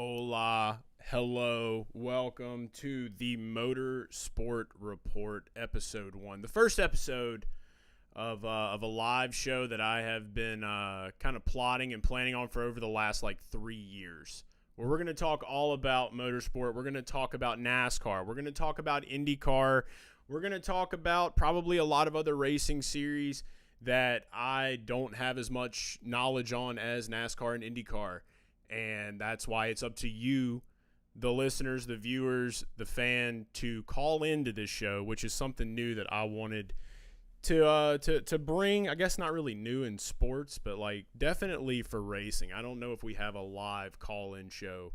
Hola, hello, welcome to the Motorsport Report, episode 1. The first episode of a live show that I have been kind of plotting and planning on for over the last 3 years. Where we're going to talk all about motorsport. We're going to talk about NASCAR. We're going to talk about IndyCar. We're going to talk about probably a lot of other racing series that I don't have as much knowledge on as NASCAR and IndyCar. And that's why it's up to you, the listeners, the viewers, the fan, to call into this show, which is something new that I wanted to bring. I guess not really new in sports, but definitely for racing. I don't know if we have a live call-in show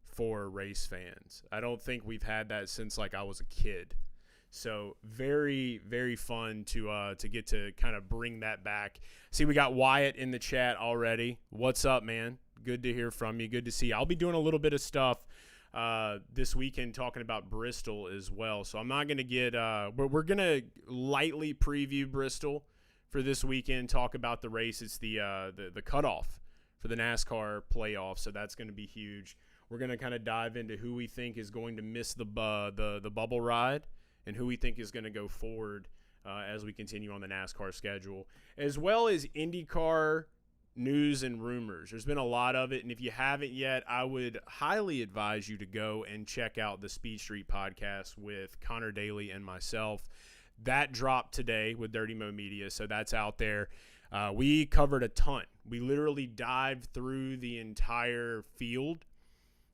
for race fans. I don't think we've had that since I was a kid. So very, very fun to get to kind of bring that back. See, we got Wyatt in the chat already. What's up, man? Good to hear from you. Good to see you. I'll be doing a little bit of stuff this weekend talking about Bristol as well. So I'm not going to get we're going to lightly preview Bristol for this weekend, talk about the race. It's the cutoff for the NASCAR playoffs, so that's going to be huge. We're going to kind of dive into who we think is going to miss the bubble ride and who we think is going to go forward as we continue on the NASCAR schedule, as well as IndyCar news and rumors. There's been a lot of it, and if you haven't yet, I would highly advise you to go and check out the Speed Street podcast with Connor Daly and myself. That dropped today with Dirty Mo Media, so that's out there. We covered a ton. We literally dived through the entire field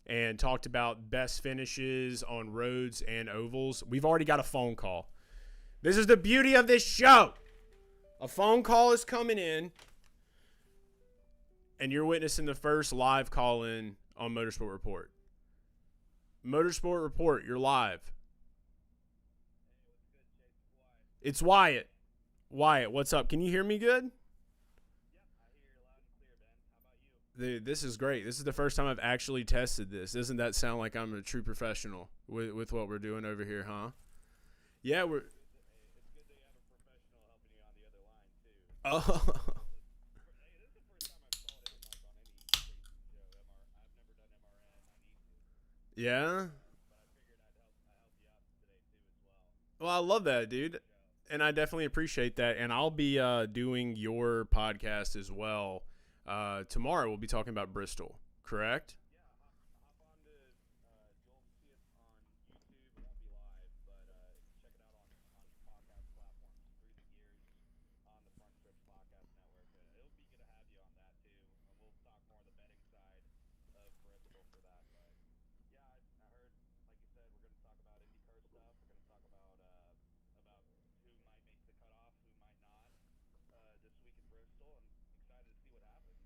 and talked about best finishes on roads and ovals. We've already got a phone call. This is the beauty of this show. A phone call is coming in, and you're witnessing the first live call-in on Motorsport Report. Motorsport Report, you're live. It's Wyatt. Wyatt, what's up? Can you hear me good? Yep, I hear you loud and clear, Ben. How about you? Dude, this is great. This is the first time I've actually tested this. Doesn't that sound like I'm a true professional with what we're doing over here, huh? Yeah, we're... It's good that you have a professional helping you on the other line, too. Oh... Hey, this is the first time I've called in on any racing show. I've never done MRN. I need to. Yeah? But I figured I'd help you out today, too, as well. Well, I love that, dude. And I definitely appreciate that. And I'll be doing your podcast as well. Tomorrow we'll be talking about Bristol, correct? Yeah, hop on to you'll see it on YouTube. It won't be live, but check it out on podcast platforms through the years on the Front Stretch Podcast Network. It'll be good to have you on that, too. And we'll talk more on the betting side of Bristol for that. But, yeah, I heard, like you said, we're going to talk about IndyCar stuff. We're going to talk about who might make the cutoff, who might not this week in Bristol, and excited to see what happens.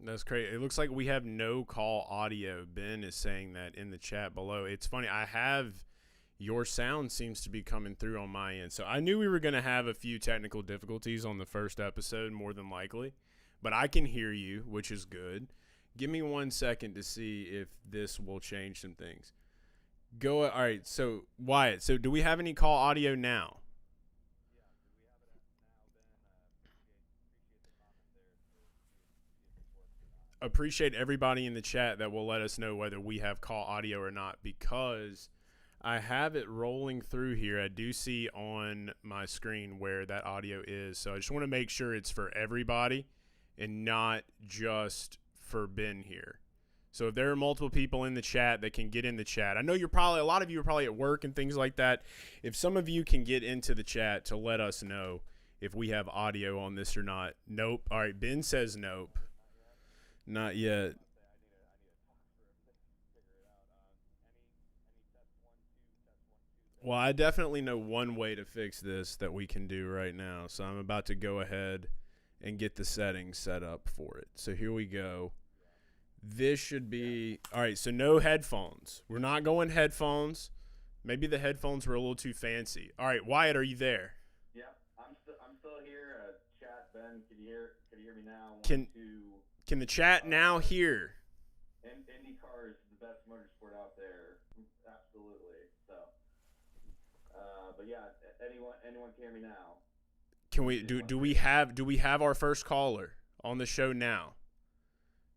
That's great. It looks like we have no call audio. Ben is saying that in the chat below. It's funny. I have your sound seems to be coming through on my end. So I knew we were going to have a few technical difficulties on the first episode, more than likely. But I can hear you, which is good. Give me 1 second to see if this will change some things. All right. So, Wyatt, do we have any call audio now? Yeah, do we have it now, Ben? Appreciate the comment there to see if this works or not. Appreciate everybody in the chat that will let us know whether we have call audio or not, because I have it rolling through here. I do see on my screen where that audio is. So I just want to make sure it's for everybody and not just for Ben here. So if there are multiple people in the chat that can get in the chat, I know a lot of you are probably at work and things like that. If some of you can get into the chat to let us know if we have audio on this or not. Nope. All right. Ben says nope. Not yet. I need to talk for a bit to figure it out. Any test 1, 2, test 1, 2. Well, I definitely know one way to fix this that we can do right now. So I'm about to go ahead and get the settings set up for it. So here we go. This should be – all right, so no headphones. We're not going headphones. Maybe the headphones were a little too fancy. All right, Wyatt, are you there? Yeah, I'm still here. Chat, Ben, can you hear me now? Can the chat now hear? IndyCar is the best motorsport out there, absolutely. So, but yeah, anyone can hear me now? Can we do we have our first caller on the show now?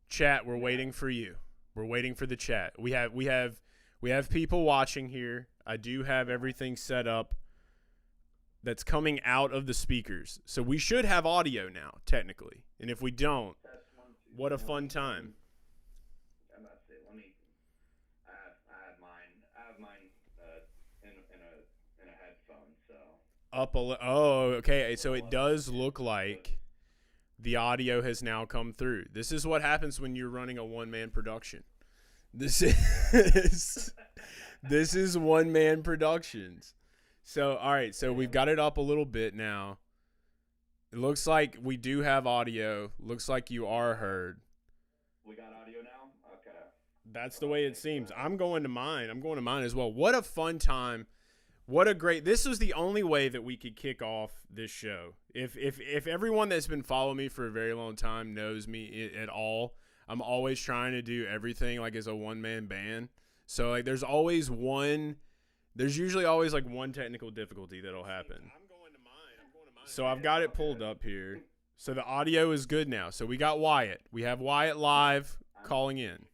Chat, we're waiting for you. We're waiting for the chat. We have people watching here. I do have everything set up that's coming out of the speakers. So we should have audio now, technically. And if we don't, what a fun time. I'm about to say, I have mine in a headphone, so. Okay. So it does look like the audio has now come through. This is what happens when you're running a one-man production. This is one-man productions. So, all right, so we've got it up a little bit now. It looks like we do have audio. Looks like you are heard. We got audio now? Okay. That's the way it seems. I'm going to mine as well. What a fun time. This was the only way that we could kick off this show. If everyone that's been following me for a very long time knows me at all, I'm always trying to do everything like as a one-man band. So like there's usually always like one technical difficulty that'll happen. I'm going to mine. So I've got it pulled up here. So the audio is good now. So we got Wyatt. We have Wyatt live calling in.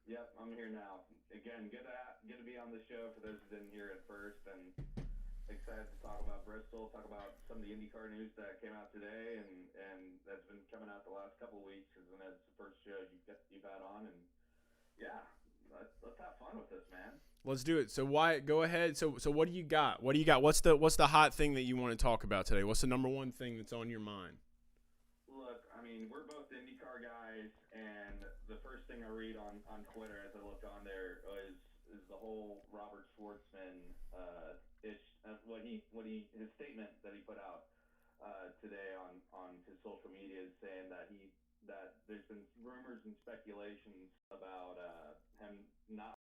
Yep, I'm here now. Again, good to be on the show for those who didn't hear it first, and excited to talk about Bristol, talk about some of the IndyCar news that came out today, and that's been coming out the last couple of weeks, because that's the first show you've had on, and yeah, let's have fun with this, man. Let's do it. So Wyatt, go ahead. So what do you got? What's the hot thing that you want to talk about today? What's the number one thing that's on your mind? Look, I mean, we're both IndyCar guys, and the first thing I read on Twitter as I look on there is the whole Robert Schwartzman his statement that he put out today on his social media, is saying that there's been rumors and speculations about him not.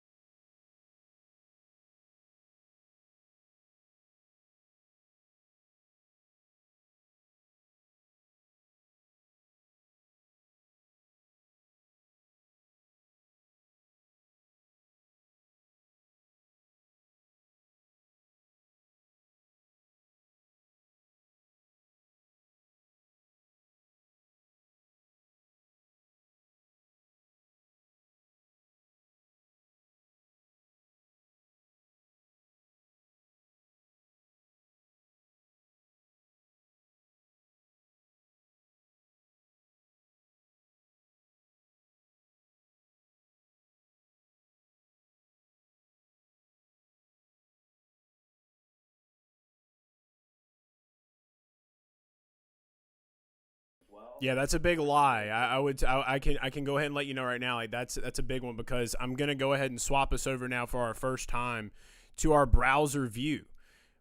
Yeah, that's a big lie. I can go ahead and let you know right now. Like that's a big one, because I'm gonna go ahead and swap us over now for our first time to our browser view.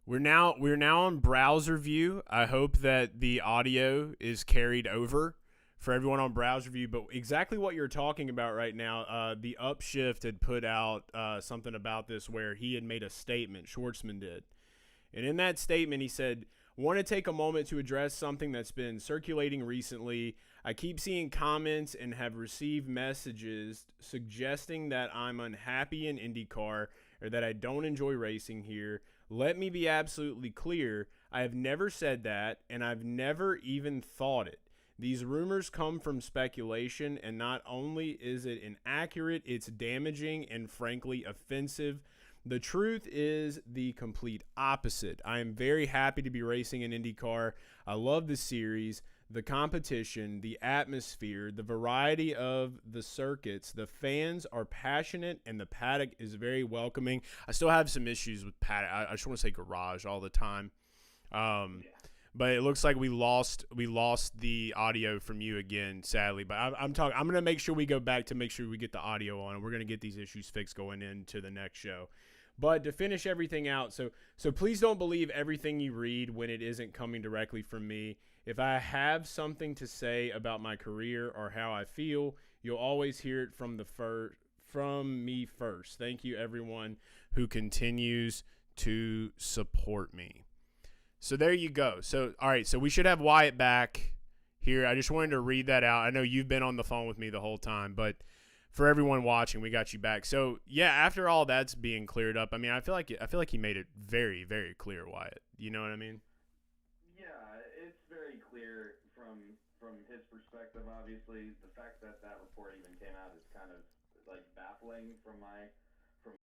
We're now on browser view. I hope that the audio is carried over for everyone on browser view. But exactly what you're talking about right now, the Upshift had put out something about this where he had made a statement. Schwartzman did, and in that statement he said, want to take a moment to address something that's been circulating recently. I keep seeing comments and have received messages suggesting that I'm unhappy in IndyCar or that I don't enjoy racing here. Let me be absolutely clear. I have never said that, and I've never even thought it. These rumors come from speculation, and not only is it inaccurate, it's damaging and frankly offensive. The truth is the complete opposite. I am very happy to be racing in IndyCar. I love the series, the competition, the atmosphere, the variety of the circuits. The fans are passionate, and the paddock is very welcoming. I still have some issues with paddock. I just want to say garage all the time. But it looks like we lost the audio from you again, sadly. But I'm going to make sure we go back to make sure we get the audio on, and we're going to get these issues fixed going into the next show. But to finish everything out, so please don't believe everything you read when it isn't coming directly from me. If I have something to say about my career or how I feel, you'll always hear it from me first. Thank you, everyone who continues to support me. So there you go. So, all right, so we should have Wyatt back here. I just wanted to read that out. I know you've been on the phone with me the whole time, but for everyone watching, we got you back. So, yeah, after all that's being cleared up, I mean, I feel like he made it very, very clear, Wyatt. You know what I mean? Yeah, it's very clear from his perspective. Obviously, the fact that that report even came out is kind of like baffling from my from.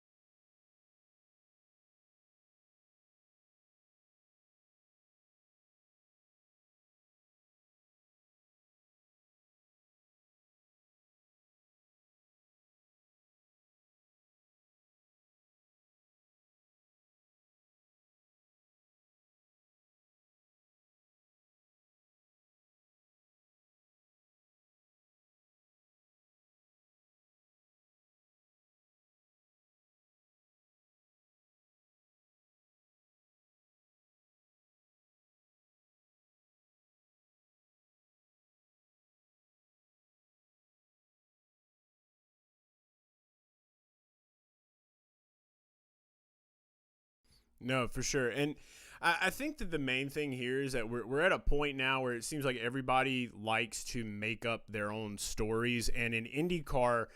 No, for sure. And I think that the main thing here is that we're at a point now where it seems like everybody likes to make up their own stories. And in IndyCar,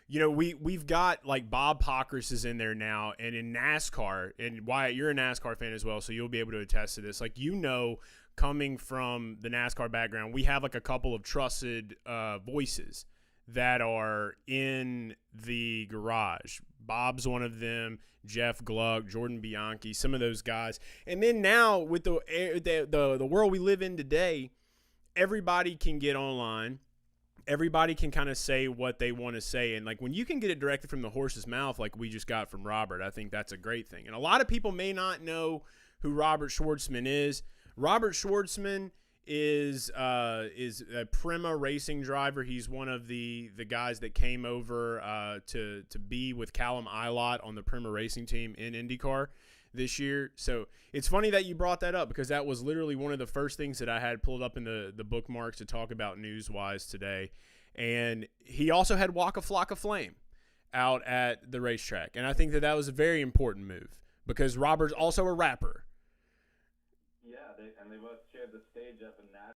we've got like Bob Pockris is in there now, and in NASCAR, and Wyatt, you're a NASCAR fan as well, so you'll be able to attest to this. Like, coming from the NASCAR background, we have like a couple of trusted voices that are in the garage. Bob's one of them. Jeff Gluck, Jordan Bianchi, some of those guys. And then now with the world we live in today, everybody can get online. Everybody can kind of say what they want to say. And like when you can get it directly from the horse's mouth, like we just got from Robert, I think that's a great thing. And a lot of people may not know who Robert Schwartzman is. Robert Schwartzman is a Prima racing driver. He's one of the guys that came over to be with Callum Ilott on the Prima racing team in IndyCar this year. So it's funny that you brought that up, because that was literally one of the first things that I had pulled up in the bookmarks to talk about news-wise today. And he also had Waka Flocka Flame out at the racetrack. And I think that was a very important move, because Robert's also a rapper. Yeah, they both shared the stage up in Nashville.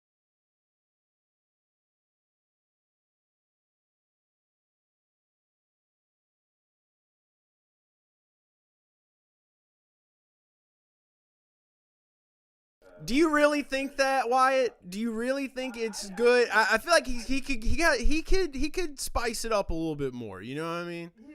Do you really think that, Wyatt? Do you really think it's good? I feel like he could spice it up a little bit more. You know what I mean? Yeah.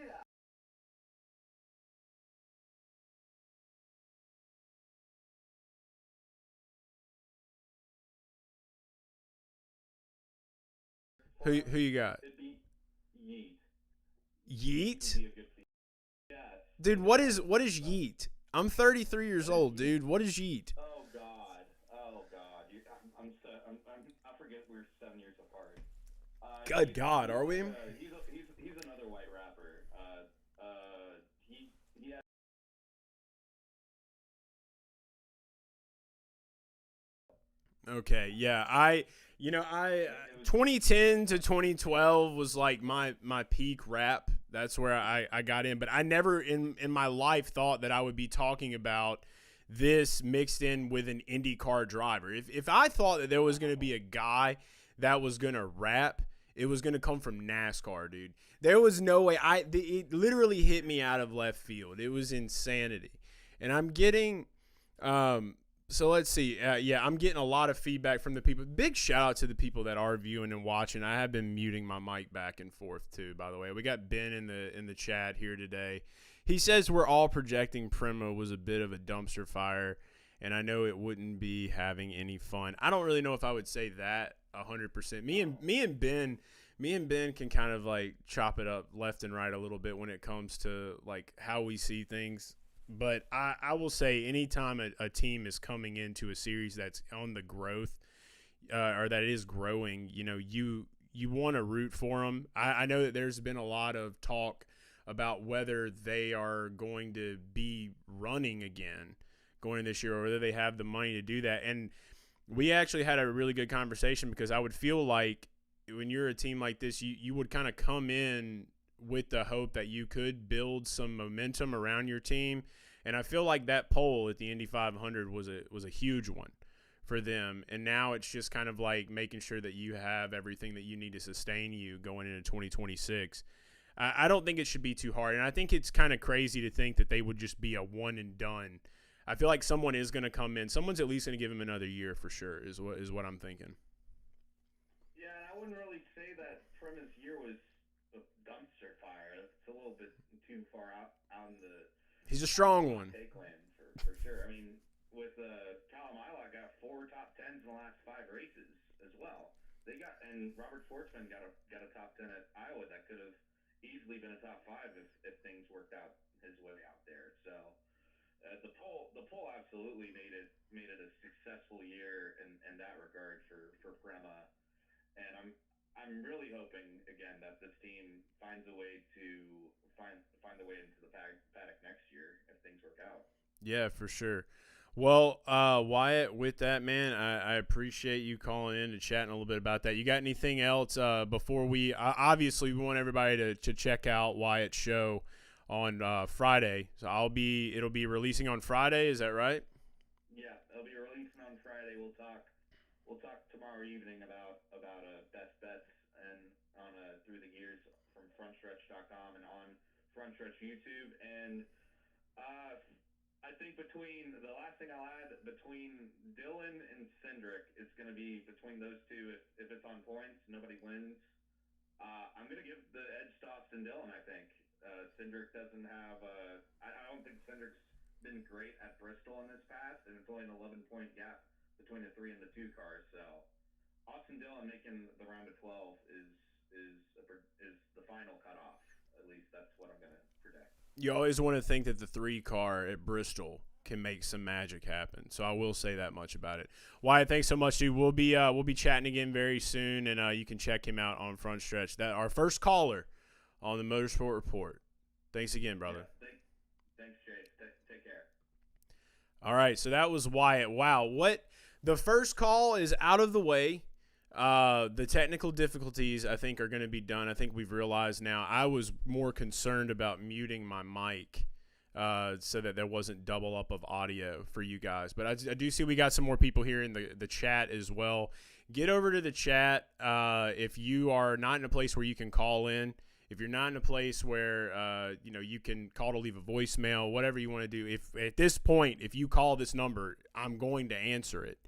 Who you got? It'd be Yeet. Yeet? It'd be a good feat. Yes. Dude, what is Yeet? I'm 33 years old, dude. What is Yeet? Oh God. I forget we're 7 years apart. Good God, are we? He's another white rapper. He has. Okay, yeah. I 2010 to 2012 was like my peak rap. That's where I got in, but I never in my life thought that I would be talking about this mixed in with an IndyCar driver. If I thought that there was going to be a guy that was going to rap, it was going to come from NASCAR, dude. There was no way. It literally hit me out of left field. It was insanity. And I'm getting so let's see. I'm getting a lot of feedback from the people. Big shout out to the people that are viewing and watching. I have been muting my mic back and forth too, by the way. We got Ben in the chat here today. He says we're all projecting Prima was a bit of a dumpster fire, and I know it wouldn't be having any fun. I don't really know if I would say that 100%. Me and Ben can kind of like chop it up left and right a little bit when it comes to like how we see things. But I will say anytime a team is coming into a series that's on the growth or that is growing, you want to root for them. I know that there's been a lot of talk about whether they are going to be running again going in this year, or whether they have the money to do that. And we actually had a really good conversation, because I would feel like when you're a team like this, you would kind of come in with the hope that you could build some momentum around your team. And I feel like that poll at the Indy 500 was a huge one for them. And now it's just kind of like making sure that you have everything that you need to sustain you going into 2026. I don't think it should be too hard. And I think it's kind of crazy to think that they would just be a one and done I feel like someone is going to come in. Someone's at least going to give him another year for sure. Is what I'm thinking. Yeah, and I wouldn't really say that Prema's year was a dumpster fire. It's a little bit too far out in the He's a strong one. take land for sure. I mean, with Callum Ilott got 4 top 10s in the last 5 races as well. And Robert Schwartzman got a top 10 at Iowa that could have easily been a top 5 if things worked out his way out there. So the poll absolutely made it a successful year in that regard for Prema. And I'm really hoping again that this team finds a way to find a way into the paddock next year if things work out. Yeah, for sure. Well, Wyatt, with that, man, I appreciate you calling in and chatting a little bit about that. You got anything else before we obviously we want everybody to check out Wyatt's show on Friday. So it'll be releasing on Friday. Is that right? Yeah, it'll be releasing on Friday. We'll talk tomorrow evening about best bets and on through the years from frontstretch.com and on Frontstretch YouTube. And I think between the last thing I'll add, between Dylan and Cindric, it's going to be between those two. If it's on points, nobody wins. I'm going to give the edge to Austin Dillon. I think Cindric doesn't have. I don't think Cindric's been great at Bristol in this past, and it's only an 11-point gap between the 3 and the 2 cars. So Austin Dillon making the round of 12 is the final cutoff. At least that's what I'm going to predict. You always want to think that the 3 car at Bristol can make some magic happen. So I will say that much about it. Wyatt, thanks so much, dude. We'll be chatting again very soon, and you can check him out on Front Stretch. That our first caller on the Motorsport Report. Thanks again, brother. Yeah, thanks, Chase. Take care. All right, so that was Wyatt. Wow, the first call is out of the way. The technical difficulties, I think, are going to be done. I think we've realized now. I was more concerned about muting my mic so that there wasn't double up of audio for you guys. But I do see we got some more people here in the chat as well. Get over to the chat if you are not in a place where you can call in. If you're not in a place where you can call to leave a voicemail, whatever you want to do. If at this point, if you call this number, I'm going to answer it.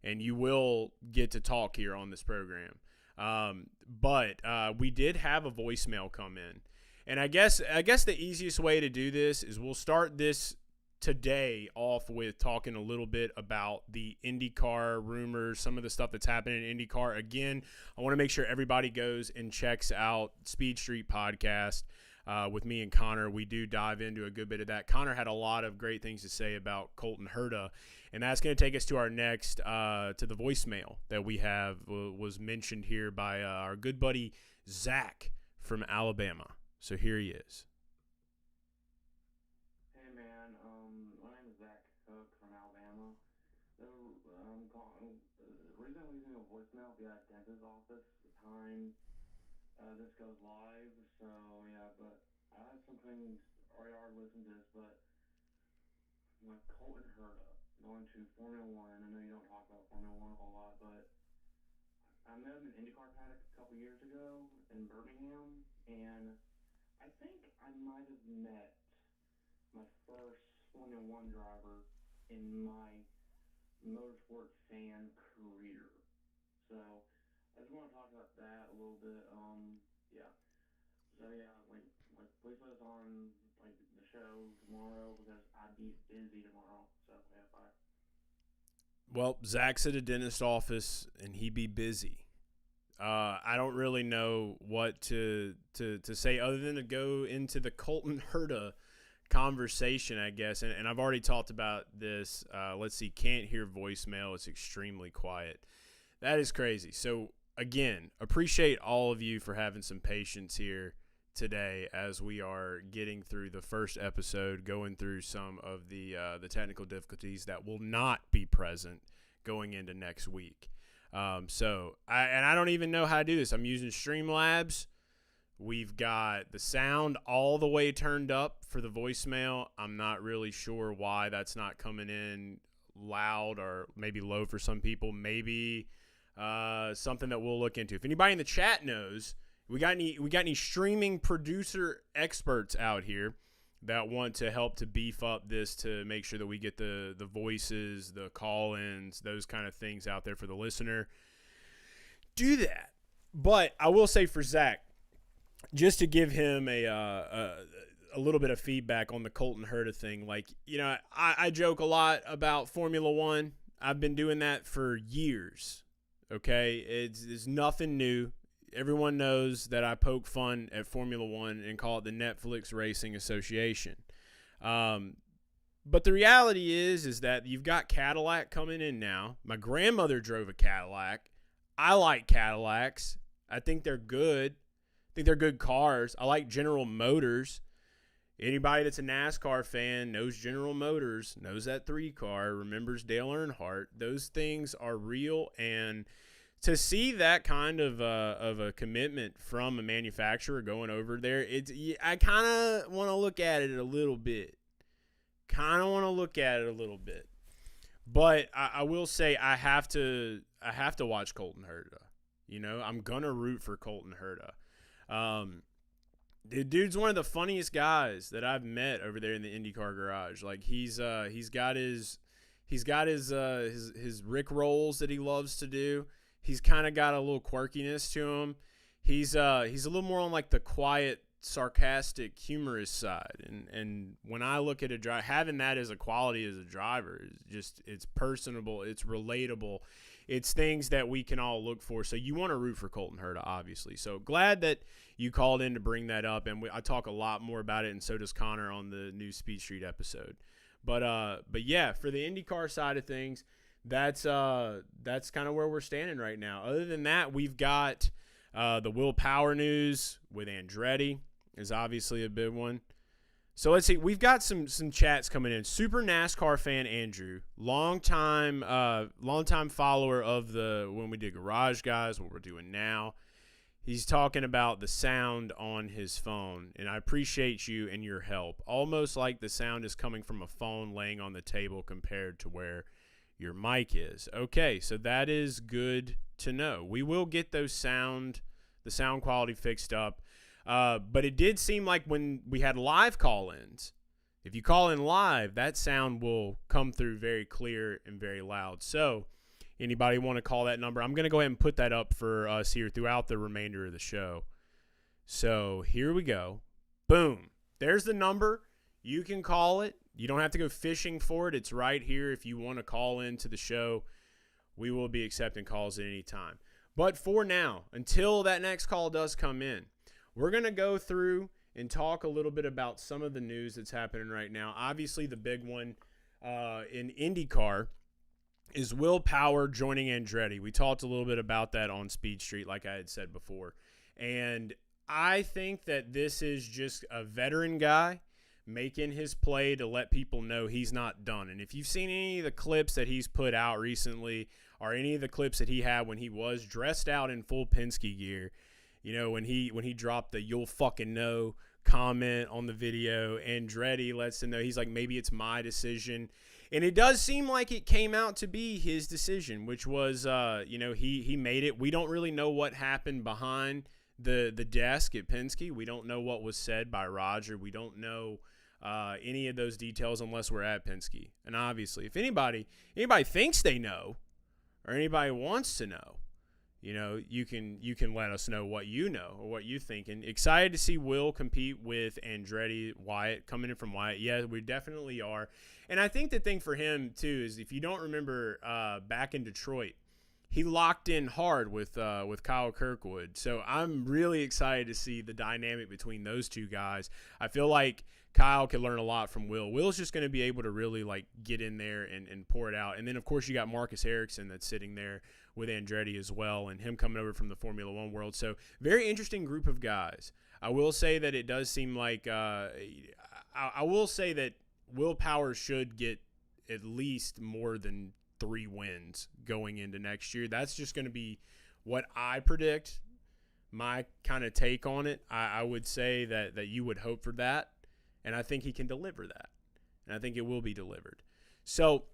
And you will get to talk here on this program. But we did have a voicemail come in. And I guess the easiest way to do this is we'll start this today off with talking a little bit about the IndyCar rumors, some of the stuff that's happening in IndyCar. Again, I want to make sure everybody goes and checks out Speed Street Podcast with me and Connor. We do dive into a good bit of that. Connor had a lot of great things to say about Colton Herta. And that's going to take us to our next, to the voicemail that we have was mentioned here by our good buddy Zach from Alabama. So here he is. Hey man, my name is Zach Cook from Alabama. So I'm calling. The reason I'm leaving a voicemail will be at dentist's office. The time this goes live. So yeah, but I have some things already listened to this, but like Colton Herta going to Formula One. I know you don't talk about Formula One a whole lot, but I met him in IndyCar paddock a couple years ago in Birmingham, and I think I might have met my first Formula One driver in my motorsport fan career. So I just want to talk about that a little bit. Yeah. So yeah, like please put us on like the show tomorrow because I'd be busy tomorrow. So yeah, bye. Well, Zach's at a dentist office and he be busy. I don't really know what to say other than to go into the Colton Herta conversation, I guess. And I've already talked about this. Let's see, can't hear voicemail. It's extremely quiet. That is crazy. So, again, appreciate all of you for having some patience here today as we are getting through the first episode, going through some of the technical difficulties that will not be present going into next week. So I don't even know how to do this. I'm using Streamlabs. We've got the sound all the way turned up for the voicemail. I'm not really sure why that's not coming in loud or maybe low for some people. Maybe something that we'll look into. If anybody in the chat knows, we got any streaming producer experts out here, that want to help to beef up this to make sure that we get the voices, the call-ins, those kind of things out there for the listener, do that. But I will say for Zach, just to give him a little bit of feedback on the Colton Herta thing, like, I joke a lot about Formula One. I've been doing that for years, okay? It's nothing new. Everyone knows that I poke fun at Formula One and call it the Netflix Racing Association. But the reality is that you've got Cadillac coming in now. My grandmother drove a Cadillac. I like Cadillacs. I think they're good. I think they're good cars. I like General Motors. Anybody that's a NASCAR fan knows General Motors, knows that 3 car, remembers Dale Earnhardt. Those things are real, and to see that kind of a commitment from a manufacturer going over there, I kind of want to look at it a little bit. But I will say I have to watch Colton Herta. I'm gonna root for Colton Herta. The dude's one of the funniest guys that I've met over there in the IndyCar garage. Like he's got his Rick rolls that he loves to do. He's kind of got a little quirkiness to him. He's a little more on like the quiet, sarcastic, humorous side. And when I look at a driver, having that as a quality as a driver is just, it's personable, it's relatable, it's things that we can all look for. So you want to root for Colton Herta, obviously. So glad that you called in to bring that up, and I talk a lot more about it, and so does Connor on the new Speed Street episode. But yeah, for the IndyCar side of things, that's kind of where we're standing right now. Other than that, we've got the Will Power news with Andretti is obviously a big one. So let's see. We've got some chats coming in. Super NASCAR fan Andrew, longtime follower of when we did Garage Guys, what we're doing now. He's talking about the sound on his phone, and I appreciate you and your help. Almost like the sound is coming from a phone laying on the table compared to where your mic is. Okay, so that is good to know. We will get the sound quality fixed up. But it did seem like when we had live call-ins, if you call in live, that sound will come through very clear and very loud. So anybody want to call that number? I'm going to go ahead and put that up for us here throughout the remainder of the show. So here we go. Boom. There's the number. You can call it. You don't have to go fishing for it. It's right here. If you want to call into the show, we will be accepting calls at any time. But for now, until that next call does come in, we're going to go through and talk a little bit about some of the news that's happening right now. Obviously, the big one in IndyCar is Will Power joining Andretti. We talked a little bit about that on Speed Street, like I had said before. And I think that this is just a veteran guy making his play to let people know he's not done. And if you've seen any of the clips that he's put out recently, or any of the clips that he had when he was dressed out in full Penske gear, when he dropped the "you'll fucking know" comment on the video, Andretti lets him know, he's like, maybe it's my decision. And it does seem like it came out to be his decision, which was, he made it. We don't really know what happened behind the desk at Penske. We don't know what was said by Roger. We don't know any of those details unless we're at Penske. And obviously, if anybody thinks they know, or anybody wants to know, you can let us know what you know or what you think. And excited to see Will compete with Andretti, Wyatt, coming in from Wyatt. Yeah, we definitely are. And I think the thing for him, too, is if you don't remember back in Detroit, he locked in hard with Kyle Kirkwood. So I'm really excited to see the dynamic between those two guys. I feel like Kyle could learn a lot from Will. Will's just going to be able to really get in there and pour it out. And then, of course, you got Marcus Ericsson that's sitting there with Andretti as well, and him coming over from the Formula One world. So very interesting group of guys. I will say that it does seem like I will say that Will Power should get at least more than 3 wins going into next year. That's just going to be what I predict, my kind of take on it. I would say that you would hope for that, and I think he can deliver that, and I think it will be delivered. So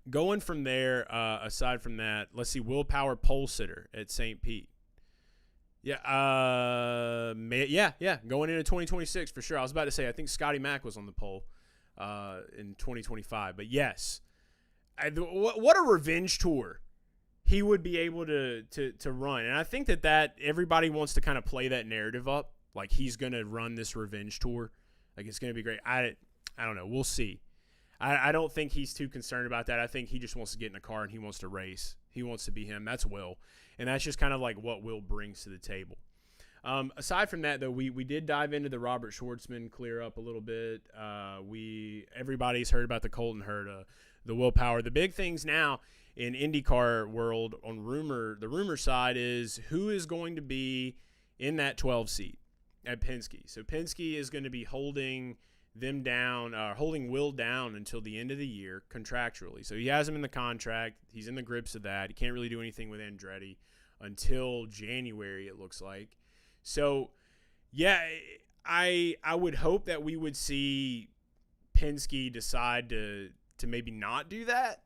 going from there, aside from that, let's see, Will Power pole sitter at St. Pete. Yeah, yeah, going into 2026 for sure. I was about to say I think Scotty Mack was on the pole in 2025, but yes, what a revenge tour he would be able to run, and I think that everybody wants to kind of play that narrative up, like he's gonna run this revenge tour, like it's gonna be great. I don't know, we'll see. I don't think he's too concerned about that. I think he just wants to get in a car and he wants to race. He wants to be him. That's Will. And that's just kind of like what Will brings to the table. Aside from that, though, we did dive into the Robert Schwartzman clear up a little bit. Everybody's heard about the Colton Herta, the Will Power. The big things now in IndyCar world on the rumor side is who is going to be in that 12 seat at Penske. So Penske is going to be holding them down, holding Will down until the end of the year contractually. So he has him in the contract. He's in the grips of that. He can't really do anything with Andretti until January, it looks like. So, yeah, I would hope that we would see Penske decide to maybe not do that.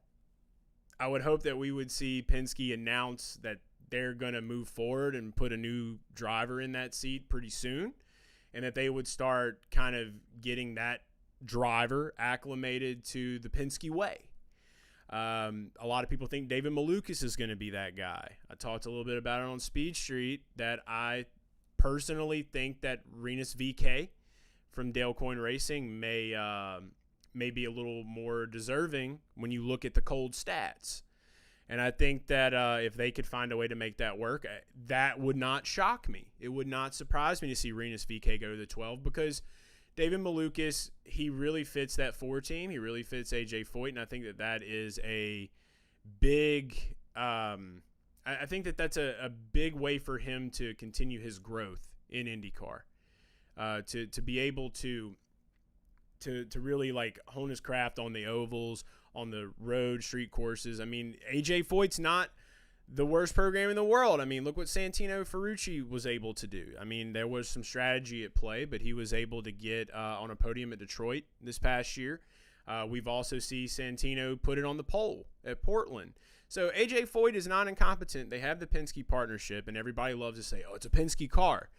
I would hope that we would see Penske announce that they're going to move forward and put a new driver in that seat pretty soon, and that they would start kind of getting that driver acclimated to the Penske way. A lot of people think David Malukas is going to be that guy. I talked a little bit about it on Speed Street, that I personally think that Rinus VeeKay from Dale Coyne Racing may be a little more deserving when you look at the cold stats. And I think that if they could find a way to make that work, that would not shock me. It would not surprise me to see Rinus VeeKay go to the 12, because David Malukas, he really fits that 4 team. He really fits AJ Foyt, and I think that is a big I think that's a big way for him to continue his growth in IndyCar, to be able to really like hone his craft on the ovals, on the road, street courses. I mean, AJ Foyt's not the worst program in the world. I mean, look what Santino Ferrucci was able to do. I mean, there was some strategy at play, but he was able to get on a podium at Detroit this past year. We've also seen Santino put it on the pole at Portland. So AJ Foyt is not incompetent. They have the Penske partnership, and everybody loves to say, oh, it's a Penske car.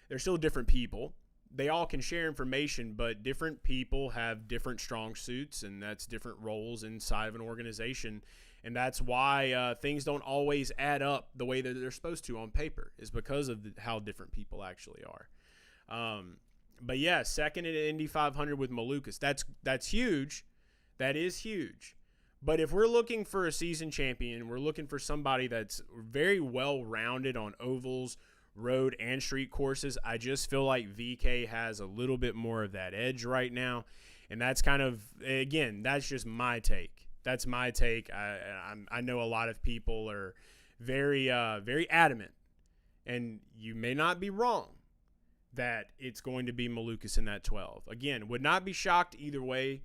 They're still different people. They all can share information, but different people have different strong suits, and that's different roles inside of an organization. And that's why things don't always add up the way that they're supposed to on paper, is because of how different people actually are. But yeah, second in Indy 500 with Malukas. That's huge. That is huge. But if we're looking for a season champion, we're looking for somebody that's very well-rounded on ovals, road, and street courses. I just feel like VeeKay has a little bit more of that edge right now. And that's kind of, again, that's just my take. That's my take. I know a lot of people are very, very adamant, and you may not be wrong, that it's going to be Malukas in that 12. Again, would not be shocked either way,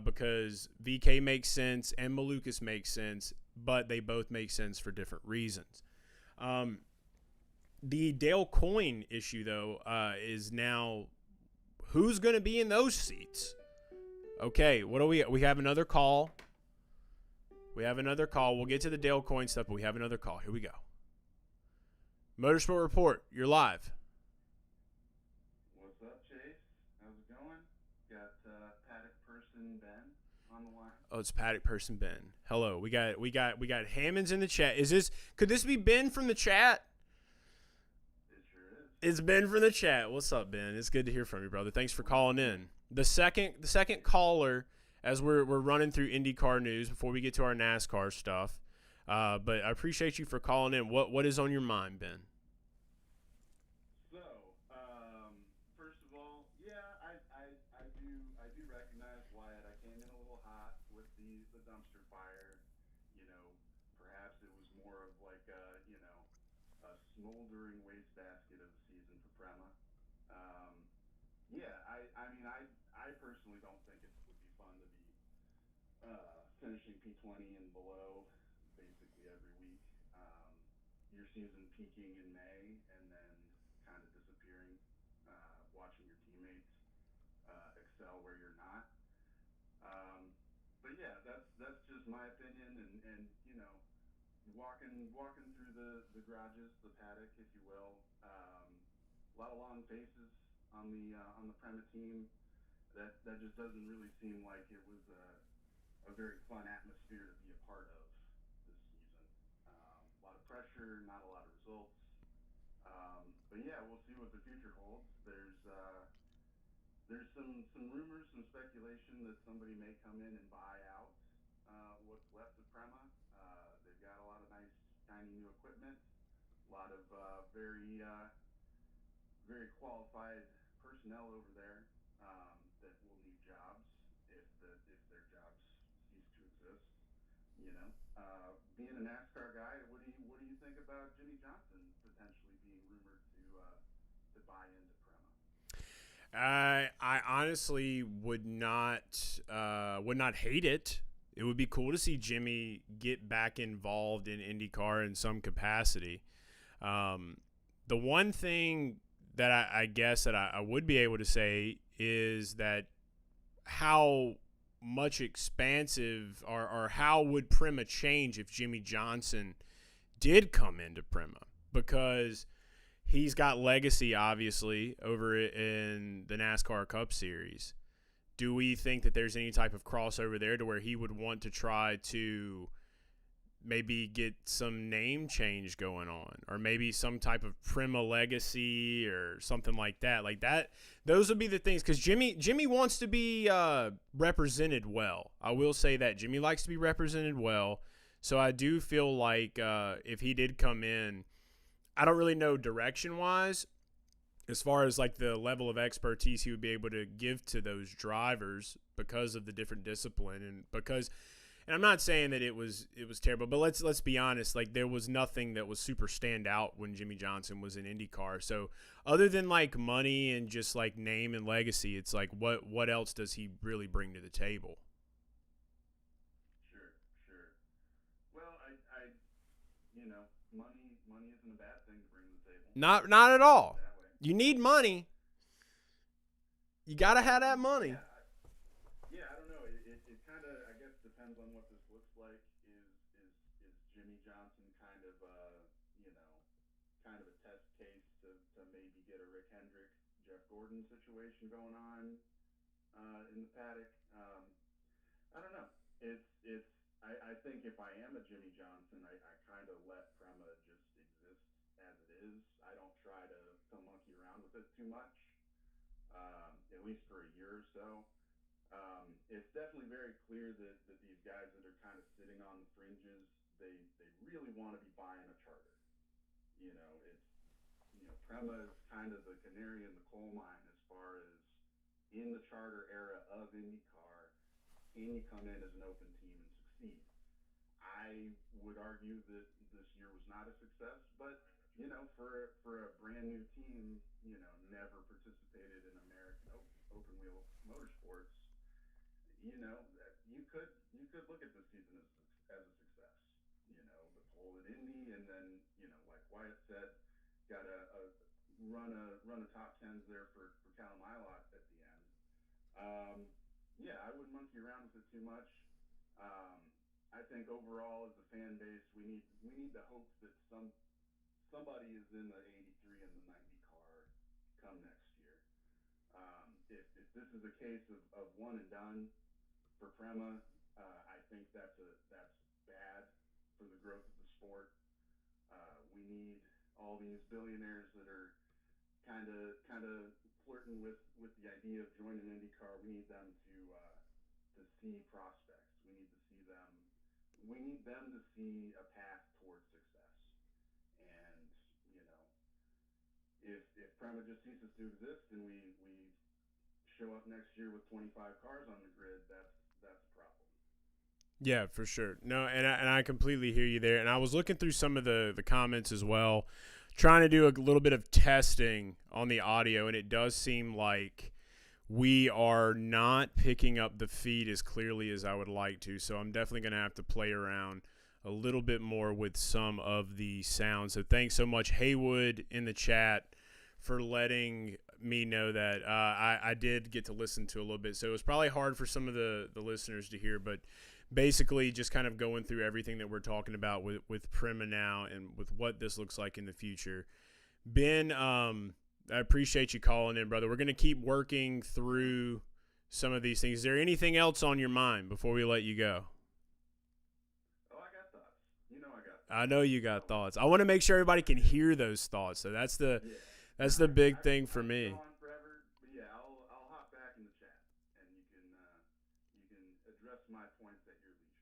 because VeeKay makes sense and Malukas makes sense, but they both make sense for different reasons. The Dale Coyne issue, though, is now who's going to be in those seats. Okay, what do we have another call. We have another call. We'll get to the Dale Coyne stuff, but we have another call. Here we go. Motorsport Report, you're live. What's up, Chase? How's it going? Got Paddock Person Ben on the line. Oh, it's Paddock Person Ben. Hello. We got Hammonds in the chat. Could this be Ben from the chat? It sure is. It's Ben from the chat. What's up, Ben? It's good to hear from you, brother. Thanks for calling in. The second caller, as we're running through IndyCar news before we get to our NASCAR stuff. But I appreciate you for calling in. What is on your mind, Ben? So, first of all, yeah, I do recognize Wyatt. I came in a little hot with the dumpster fire. You know, perhaps it was more of like a smoldering wastebasket of the season for Prema. Yeah, I mean, I personally don't think it would be fun to be finishing P20 and below basically every week. Your season peaking in May and then kind of disappearing, watching your teammates excel where you're not. But yeah, that's just my opinion, and walking through the garages, the paddock, if you will. A lot of long faces on the Prema team. That just doesn't really seem like it was a very fun atmosphere to be a part of this season. A lot of pressure, not a lot of results. But yeah, we'll see what the future holds. There's some rumors, some speculation that somebody may come in and buy out what's left of Prema. They've got a lot of nice, shiny new equipment, a lot of very qualified personnel over there that will need jobs if their jobs cease to exist. Being a NASCAR guy, what do you think about Jimmy Johnson potentially being rumored to buy into Prema? I honestly would not hate it. It would be cool to see Jimmy get back involved in IndyCar in some capacity. The one thing that I guess that I would be able to say is that how much expansive or how would Prema change if Jimmy Johnson did come into Prema, because he's got legacy, obviously, over in the NASCAR Cup Series. Do we think that there's any type of crossover there to where he would want to try to maybe get some name change going on, or maybe some type of Prema legacy or something like that? Like that, those would be the things, because Jimmy wants to be represented well. I will say that Jimmy likes to be represented well. So I do feel like if he did come in, I don't really know direction-wise as far as like the level of expertise he would be able to give to those drivers because of the different discipline, and I'm not saying that it was terrible, but let's be honest, like there was nothing that was super stand out when Jimmy Johnson was in IndyCar. So other than like money and just like name and legacy, it's like what else does he really bring to the table? Sure. Well, money isn't a bad thing to bring to the table. Not at all. That way. You need money. You got to have that money. Yeah, I don't know. It kind of, I guess, depends on what this looks like. Is Jimmy Johnson kind of kind of a test case to maybe get a Rick Hendrick, Jeff Gordon situation going on in the paddock? I don't know. I think if I am a Jimmy Johnson, I kind of let Prema just exist as it is. I don't try to monkey around with it too much, at least for a year or so. It's definitely very clear that these guys that are kind of sitting on the fringes, they really want to be buying a charter. Prema is kind of the canary in the coal mine as far as in the charter era of IndyCar, can you come in as an open team and succeed? I would argue that this year was not a success, but for a brand new team, never participated in American open wheel motorsports, you could look at this season as a success. The pole at Indy, and then like Wyatt said, got a run a top tens there for Cal Milot at the end. Yeah, I wouldn't monkey around with it too much. I think overall as a fan base, we need to hope that somebody is in the 83 and the 90 car come next year. If this is a case of one and done for Prema, I think that's bad for the growth of the sport. We need all these billionaires that are kind of flirting with the idea of joining IndyCar. We need them to see prospects. We need them to see a path towards success. And if Prema just ceases to exist and we show up next year with 25 cars on the grid, that's a problem. Yeah, for sure. No, and I completely hear you there. And I was looking through some of the comments as well, trying to do a little bit of testing on the audio, and it does seem like we are not picking up the feed as clearly as I would like to. So I'm definitely going to have to play around a little bit more with some of the sounds. So thanks so much, Haywood, in the chat, for letting me know that I did get to listen to a little bit. So it was probably hard for some of the listeners to hear, but basically just kind of going through everything that we're talking about with Prima now and with what this looks like in the future. Ben, I appreciate you calling in, brother. We're going to keep working through some of these things. Is there anything else on your mind before we let you go? Oh, I got thoughts. You know I got thoughts. I know you got thoughts. I want to make sure everybody can hear those thoughts. So that's the big thing for me. I could go on forever, but yeah, I'll hop back in the chat, and you can address my points at your leisure.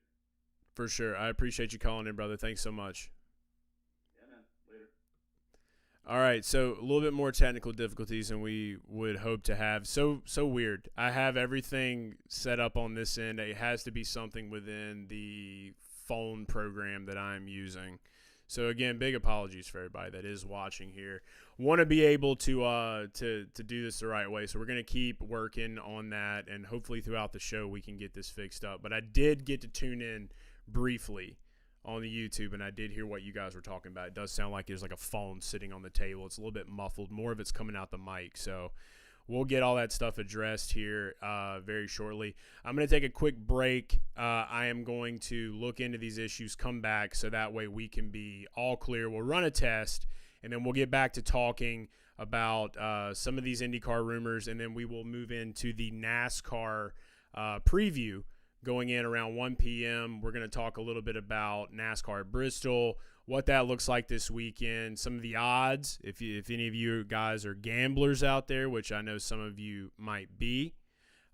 For sure. I appreciate you calling in, brother. Thanks so much. Yeah, man. Later. All right, so a little bit more technical difficulties than we would hope to have. So weird. I have everything set up on this end. It has to be something within the phone program that I'm using. So again, big apologies for everybody that is watching here. Want to be able to do this the right way. So we're going to keep working on that, and hopefully throughout the show we can get this fixed up. But I did get to tune in briefly on the YouTube, and I did hear what you guys were talking about. It does sound like there's like a phone sitting on the table. It's a little bit muffled. More of it's coming out the mic. So we'll get all that stuff addressed here very shortly. I'm going to take a quick break. I am going to look into these issues, come back, so that way we can be all clear. We'll run a test, and then we'll get back to talking about some of these IndyCar rumors, and then we will move into the NASCAR preview going in around 1 p.m. We're going to talk a little bit about NASCAR at Bristol, what that looks like this weekend, some of the odds, if any of you guys are gamblers out there, which I know some of you might be.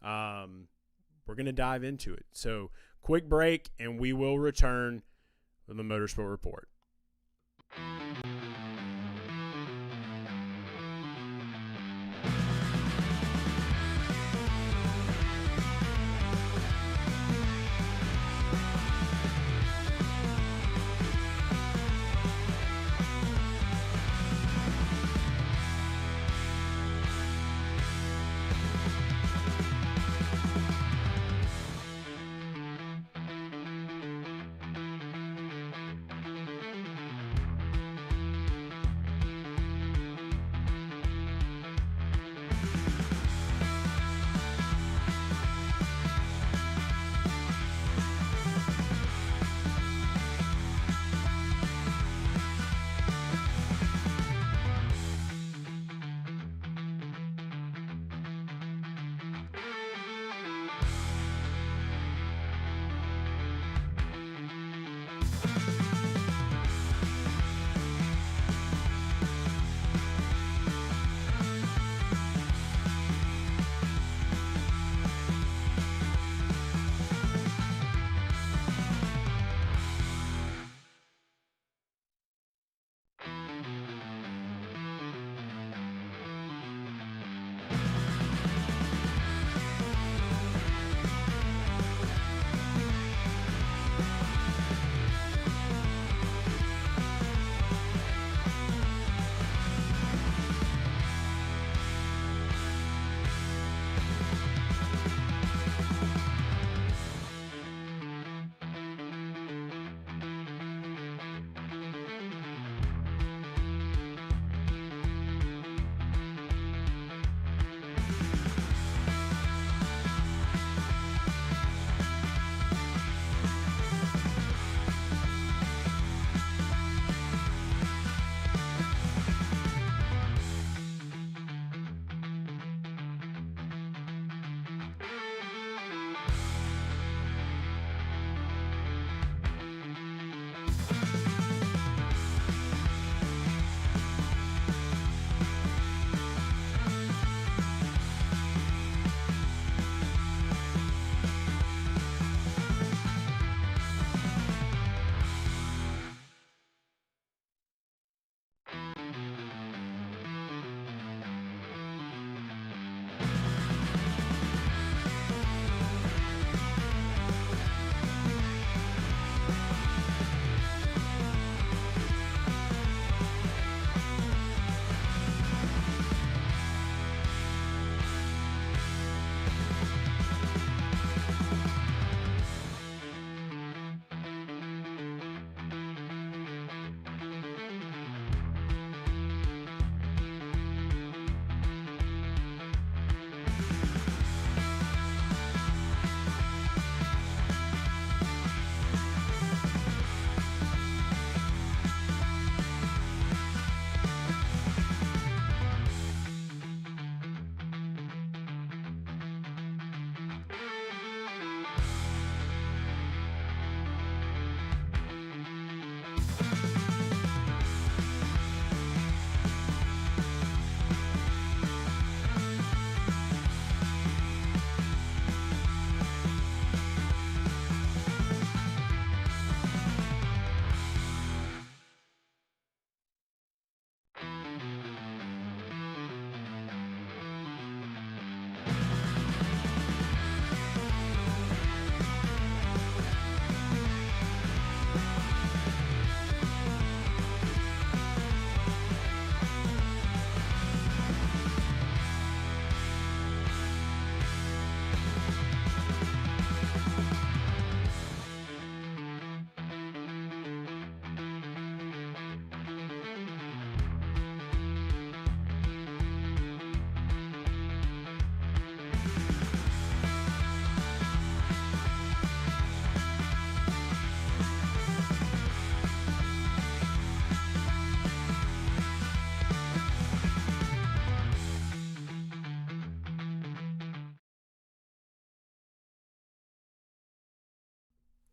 We're going to dive into it. So quick break, and we will return with the Motorsport Report.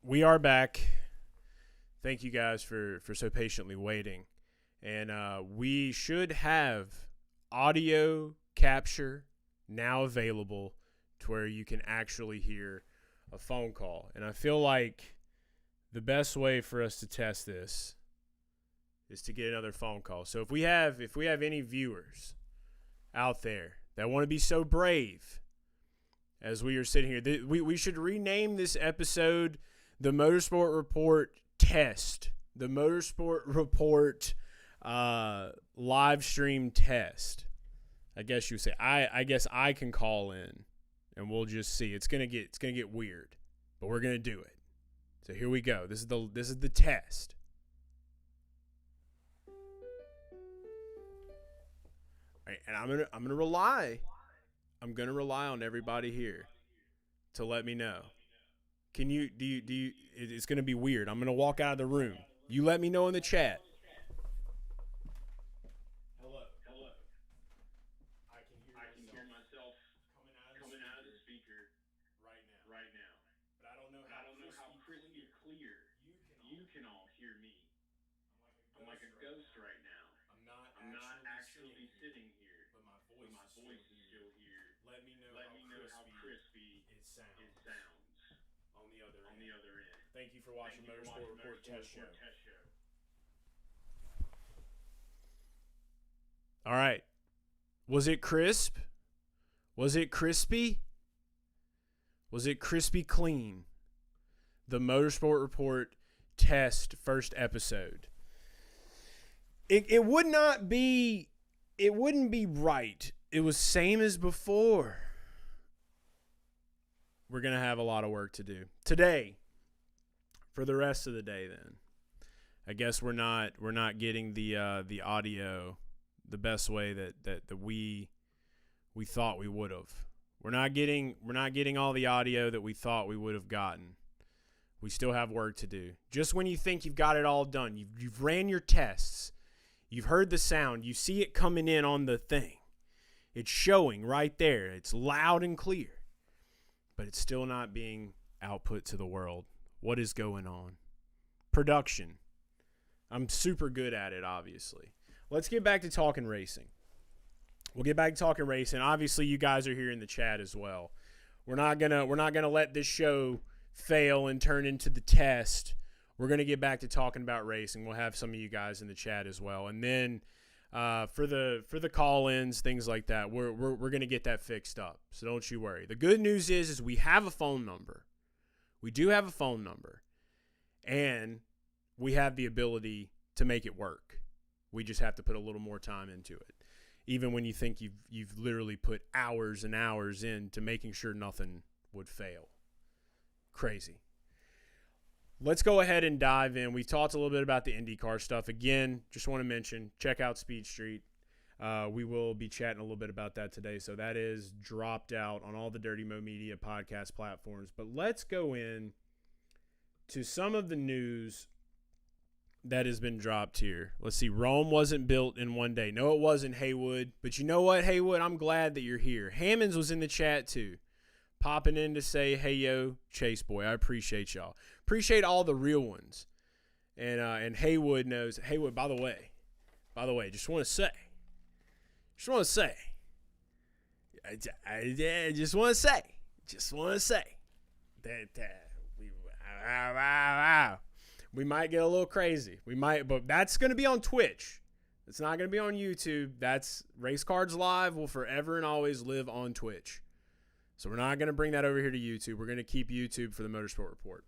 We are back. Thank you guys for so patiently waiting. And we should have audio capture now available to where you can actually hear a phone call. And I feel like the best way for us to test this is to get another phone call. So if we have any viewers out there that want to be so brave as we are sitting here, we should rename this episode the Motorsport Report Test. The Motorsport Report live stream test. I guess you would say. I guess I can call in and we'll just see. It's gonna get weird, but we're gonna do it. So here we go. This is the test. All right, and I'm gonna rely on everybody here to let me know. Can you do you it's gonna be weird. I'm gonna walk out of the room. You let me know in the chat. Hello. I can hear myself coming out of the speaker right now. But I don't know how crispy clear you can all hear me. I'm like a ghost right now. I'm not actually sitting here, but my voice is still here. Let me know how crispy it sounds on the other end. Thank you for watching Motorsport Report Test Show. All right. Was it crisp? Was it crispy? Was it crispy clean? The Motorsport Report Test first episode. It wouldn't be right. It was same as before. We're going to have a lot of work to do. Today, for the rest of the day then. I guess we're not getting the audio the best way that we thought we would have. We're not getting all the audio that we thought we would have gotten. We still have work to do. Just when you think you've got it all done, you've ran your tests, you've heard the sound, you see it coming in on the thing. It's showing right there. It's loud and clear. But it's still not being output to the world. What is going on? Production. I'm super good at it, obviously. Let's get back to talking racing. We'll get back to talking racing. Obviously, you guys are here in the chat as well. We're not gonna let this show fail and turn into the test. We're gonna get back to talking about racing. We'll have some of you guys in the chat as well, and then for the call-ins, things like that, we're gonna get that fixed up. So don't you worry. The good news is we have a phone number. We do have a phone number, and we have the ability to make it work. We just have to put a little more time into it. Even when you think you've literally put hours and hours into making sure nothing would fail. Crazy. Let's go ahead and dive in. We talked a little bit about the IndyCar stuff. Again, just want to mention, check out Speed Street. We will be chatting a little bit about that today. So that is dropped out on all the Dirty Mo Media podcast platforms. But let's go in to some of the news that has been dropped here. Let's see. Rome wasn't built in one day. No, it wasn't, Haywood. But you know what, Haywood? I'm glad that you're here. Hammonds was in the chat too. Popping in to say, hey, yo, Chase boy. I appreciate y'all. Appreciate all the real ones. And Haywood knows. Haywood, by the way, just want to say. I just want to say that we might get a little crazy. We might, but that's going to be on Twitch. It's not going to be on YouTube. That's Race Cards Live will forever and always live on Twitch. So we're not going to bring that over here to YouTube. We're going to keep YouTube for the Motorsport Report.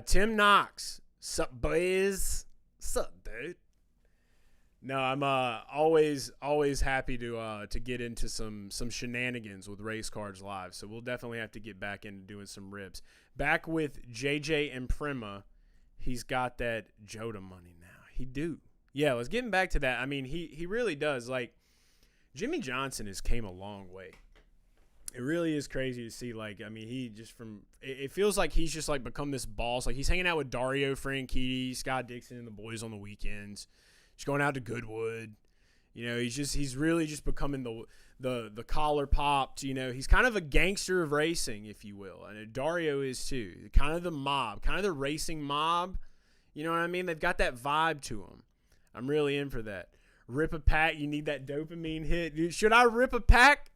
Tim Knox. Sup, boys? Sup, dude? No, I'm always happy to get into some shenanigans with Race Cards Live. So we'll definitely have to get back into doing some rips. Back with JJ and Prima. He's got that Jota money now. He do. Yeah, let's get him back to that. I mean, he really does. Like, Jimmy Johnson has came a long way. It really is crazy to see. Like, I mean, he just it feels like he's just, like, become this boss. Like, he's hanging out with Dario Franchitti, Scott Dixon, and the boys on the weekends. Just going out to Goodwood. You know, he's really just becoming the collar popped. You know, he's kind of a gangster of racing, if you will. And Dario is too. Kind of the mob, kind of the racing mob. You know what I mean? They've got that vibe to them. I'm really in for that. Rip a pack. You need that dopamine hit. Dude, should I rip a pack?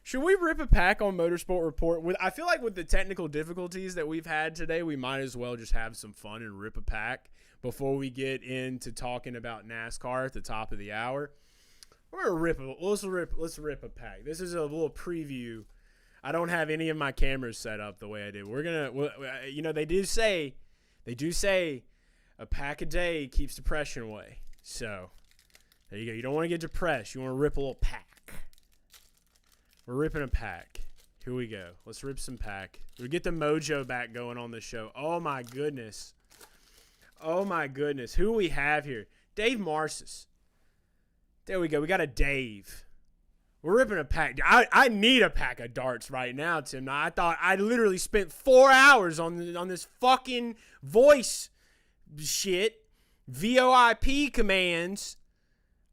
Should we rip a pack on Motorsport Report? I feel like with the technical difficulties that we've had today, we might as well just have some fun and rip a pack before we get into talking about NASCAR at the top of the hour. We're gonna let's rip a pack. This is a little preview. I don't have any of my cameras set up the way I did. You know, they do say a pack a day keeps depression away. So there you go. You don't want to get depressed. You want to rip a little pack. We're ripping a pack. Here we go. Let's rip some pack. We get the mojo back going on the show. Oh my goodness. Oh my goodness. Who do we have here? Dave Marcis. There we go. We got a Dave. We're ripping a pack. I need a pack of darts right now, Tim. Now, I thought I literally spent 4 hours on this fucking voice shit. VoIP commands.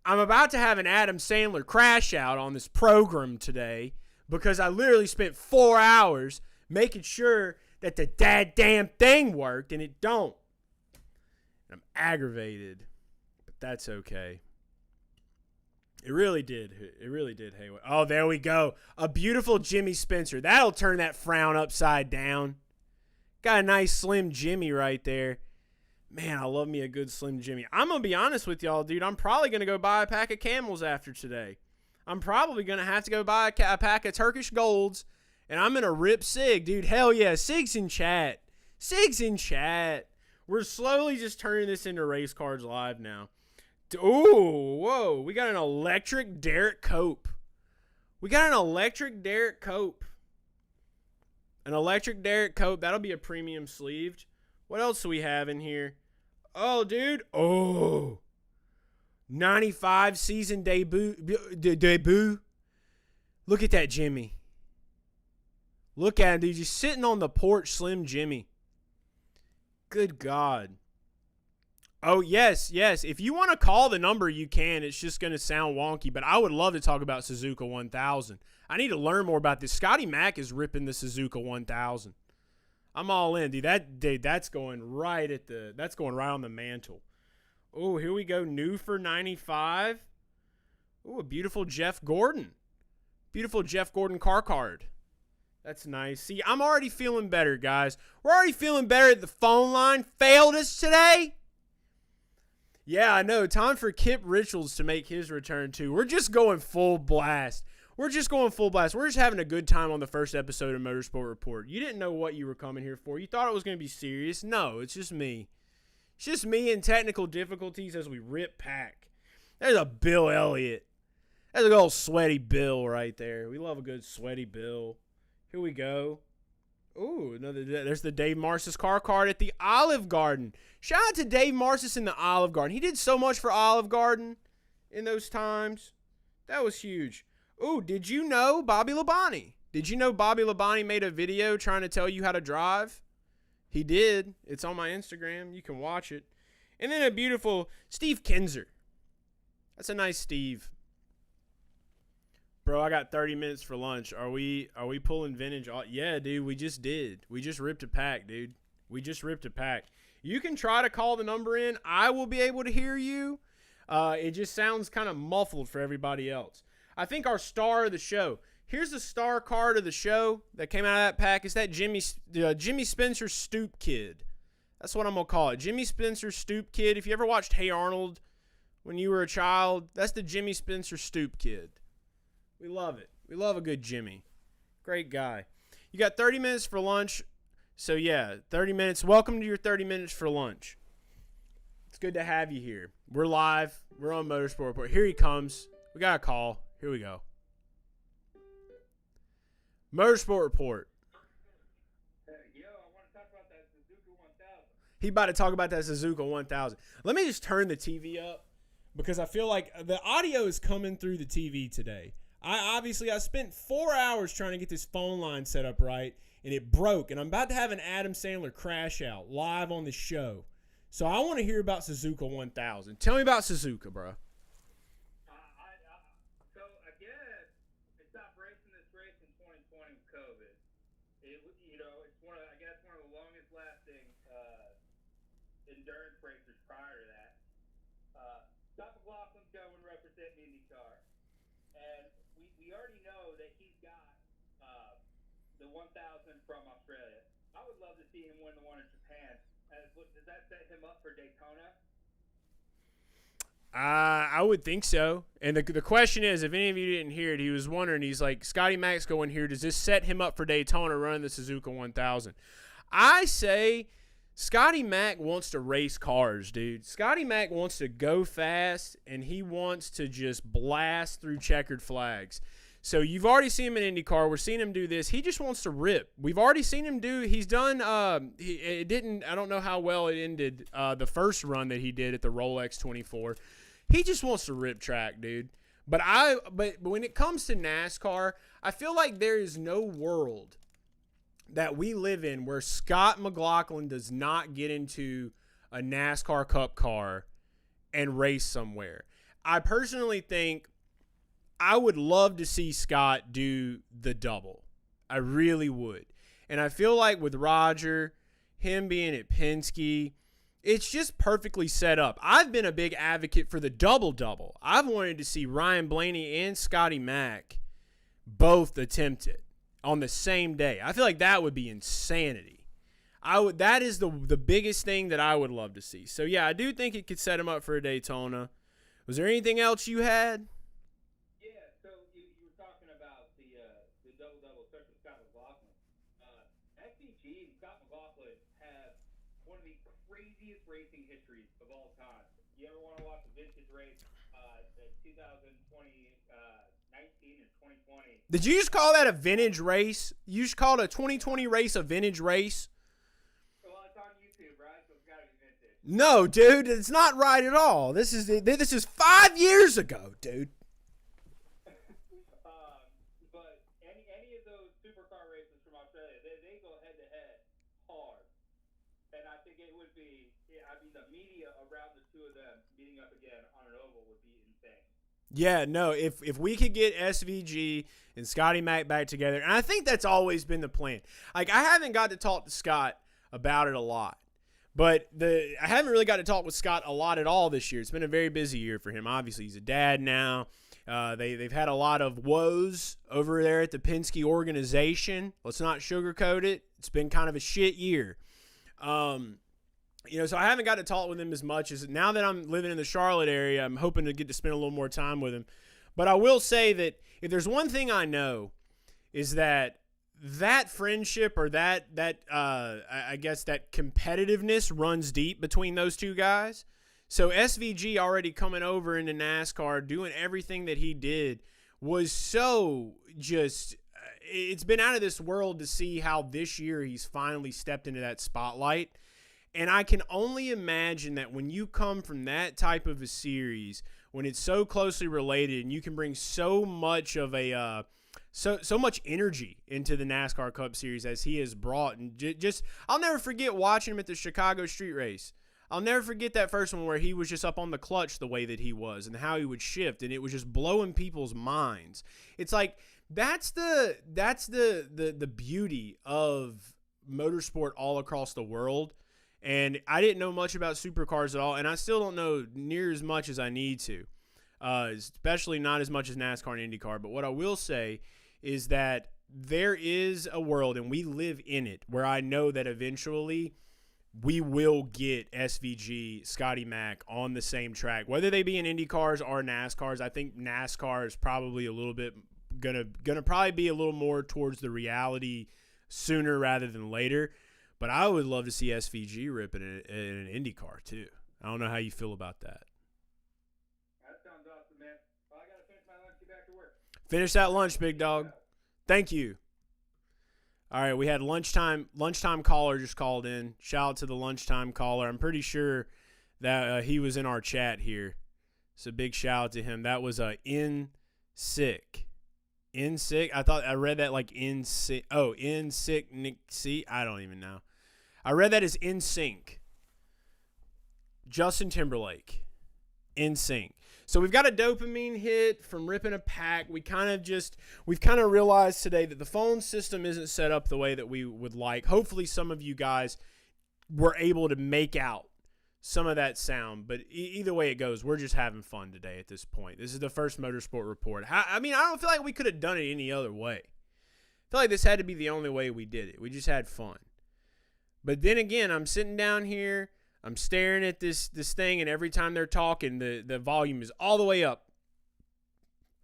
I'm about to have an Adam Sandler crash out on this program today because I literally spent 4 hours making sure that the damn thing worked, and it don't. I'm aggravated, but that's okay. It really did. It really did. Hey, oh, there we go. A beautiful Jimmy Spencer. That'll turn that frown upside down. Got a nice Slim Jimmy right there. Man, I love me a good Slim Jimmy. I'm going to be honest with y'all, dude. I'm probably going to go buy a pack of Camels after today. I'm probably going to have to go buy a pack of Turkish Golds, and I'm going to rip Sig. Dude, hell yeah. Sig's in chat. Sig's in chat. We're slowly just turning this into Race Cards Live now. Ooh, whoa. We got an electric Derek Cope. An electric Derek Cope. That'll be a premium sleeved. What else do we have in here? Oh, dude. Oh. 95 season debut. Look at that Jimmy. Look at him, dude. Just sitting on the porch, Slim Jimmy. Good God. Oh, yes. If you want to call the number, you can. It's just going to sound wonky, but I would love to talk about Suzuka 1000. I need to learn more about this. Scotty Mack is ripping the Suzuka 1000. I'm all in, dude. That's going right on the mantle. Oh, here we go. New for 95. Oh, a beautiful Jeff Gordon. Beautiful Jeff Gordon car card. That's nice. See, I'm already feeling better, guys. We're already feeling better. The phone line failed us today. Yeah, I know. Time for Kip Richards to make his return, too. We're just going full blast. We're just having a good time on the first episode of Motorsport Report. You didn't know what you were coming here for. You thought it was going to be serious. No, it's just me. It's just me and technical difficulties as we rip pack. There's a Bill Elliott. There's a good old sweaty Bill right there. We love a good sweaty Bill. Here we go. Ooh, there's the Dave Marcis car card at the Olive Garden. Shout out to Dave Marcis in the Olive Garden. He did so much for Olive Garden in those times. That was huge. Ooh, did you know Bobby Labonte? Did you know Bobby Labonte made a video trying to tell you how to drive? He did. It's on my Instagram. You can watch it. And then a beautiful Steve Kinzer. That's a nice Steve. Bro, I got 30 minutes for lunch. Are we pulling vintage? Yeah, dude, we just did. We just ripped a pack, dude. We just ripped a pack. You can try to call the number in. I will be able to hear you. It just sounds kind of muffled for everybody else. I think our star of the show. Here's the star card of the show that came out of that pack. It's that Jimmy Spencer Stoop Kid. That's what I'm going to call it. Jimmy Spencer Stoop Kid. If you ever watched Hey Arnold when you were a child, that's the Jimmy Spencer Stoop Kid. We love it. We love a good Jimmy. Great guy. You got 30 minutes for lunch. So, yeah, 30 minutes. Welcome to your 30 minutes for lunch. It's good to have you here. We're live. We're on Motorsport Report. Here he comes. We got a call. Here we go. Motorsport Report. Yo, I want to talk about that Suzuka 1000. He about to talk about that Suzuka 1000. Let me just turn the TV up because I feel like the audio is coming through the TV today. I spent 4 hours trying to get this phone line set up right, and it broke. And I'm about to have an Adam Sandler crash out live on the show. So I want to hear about Suzuka 1000. Tell me about Suzuka, bro. I Scott McLaughlin's going representing IndyCar, and we already know that he's got the 1000 from Australia. I would love to see him win the one in Japan. Does that set him up for Daytona? I would think so. And the question is, if any of you didn't hear it, he was wondering, he's like, Scotty Mac's going here. Does this set him up for Daytona running the Suzuka 1000? I say Scotty Mac wants to race cars, dude. Scotty Mac wants to go fast, and he wants to just blast through checkered flags. So you've already seen him in IndyCar. We're seeing him do this. He just wants to rip. We've already seen him do. He's done. It didn't. I don't know how well it ended. The first run that he did at the Rolex 24. He just wants to rip track, dude. But when it comes to NASCAR, I feel like there is no world that we live in where Scott McLaughlin does not get into a NASCAR Cup car and race somewhere. I personally think I would love to see Scott do the double. I really would. And I feel like with Roger, him being at Penske, it's just perfectly set up. I've been a big advocate for the double-double. I've wanted to see Ryan Blaney and Scotty Mac both attempt it on the same day. I feel like that would be insanity. That is the biggest thing that I would love to see. So, yeah, I do think it could set him up for a Daytona. Was there anything else you had? Yeah, so you were talking about the double-double, especially Scott McLaughlin. SVG and Scott McLaughlin have one of the craziest racing histories of all time. You ever want to watch a vintage race, the 2020, 19 and 2020? Did you just call that a vintage race? You just called a 2020 race a vintage race? Well, it's on YouTube, right? So it's got to be vintage. No, dude, it's not right at all. This is 5 years ago, dude. But any of those supercar races from Australia, they go head-to-head hard. And I think it would be, the media around the two of them meeting up again on an oval would be insane. Yeah, no, if we could get SVG and Scotty Mac back together, and I think that's always been the plan. Like, I haven't got to talk to Scott about it a lot, but I haven't really got to talk with Scott a lot at all this year. It's been a very busy year for him. Obviously, he's a dad now. They've had a lot of woes over there at the Penske organization. Let's not sugarcoat it. It's been kind of a shit year. So I haven't got to talk with him as much as now that I'm living in the Charlotte area. I'm hoping to get to spend a little more time with him. But I will say that if there's one thing I know is that friendship or I guess that competitiveness runs deep between those two guys. So SVG already coming over into NASCAR, doing everything that he did was so just it's been out of this world to see how this year he's finally stepped into that spotlight. And I can only imagine that when you come from that type of a series, when it's so closely related and you can bring so much of a so much energy into the NASCAR Cup Series as he has brought, and just I'll never forget watching him at the Chicago Street Race. I'll never forget that first one where he was just up on the clutch the way that he was and how he would shift, and it was just blowing people's minds. It's like that's the beauty of motorsport all across the world. And I didn't know much about supercars at all, and I still don't know near as much as I need to, especially not as much as NASCAR and IndyCar. But what I will say is that there is a world, and we live in it, where I know that eventually we will get SVG, Scotty Mac on the same track, whether they be in IndyCars or NASCARs. I think NASCAR is probably a little bit gonna probably be a little more towards the reality sooner rather than later. But I would love to see SVG rip in an IndyCar, too. I don't know how you feel about that. That sounds awesome, man. Well, I got to finish my lunch, get back to work. Finish that lunch, big dog. Thank you. All right, we had lunchtime caller just called in. Shout out to the lunchtime caller. I'm pretty sure that he was in our chat here. So big shout out to him. That was in sick. In sick? I read that like in sick. Oh, in sick Nick C. I don't even know. I read that as In Sync. Justin Timberlake. In Sync. So we've got a dopamine hit from ripping a pack. We've kind of realized today that the phone system isn't set up the way that we would like. Hopefully some of you guys were able to make out some of that sound. But either way it goes, we're just having fun today at this point. This is the first Motorsport Report. I don't feel like we could have done it any other way. I feel like this had to be the only way we did it. We just had fun. But then again, I'm sitting down here, I'm staring at this thing, and every time they're talking, the volume is all the way up.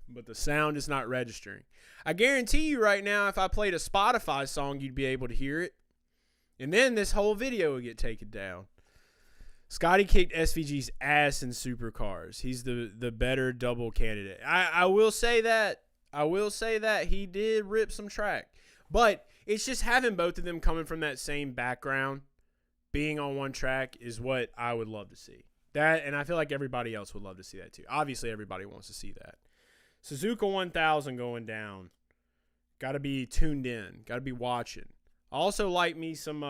But the sound is not registering. I guarantee you right now, if I played a Spotify song, you'd be able to hear it. And then this whole video would get taken down. Scotty kicked SVG's ass in supercars. He's the better double candidate. I will say that. He did rip some track. But it's just having both of them coming from that same background, being on one track is what I would love to see. That, and I feel like everybody else would love to see that too. Obviously, everybody wants to see that. Suzuka 1000 going down. Got to be tuned in. Got to be watching. Also like me some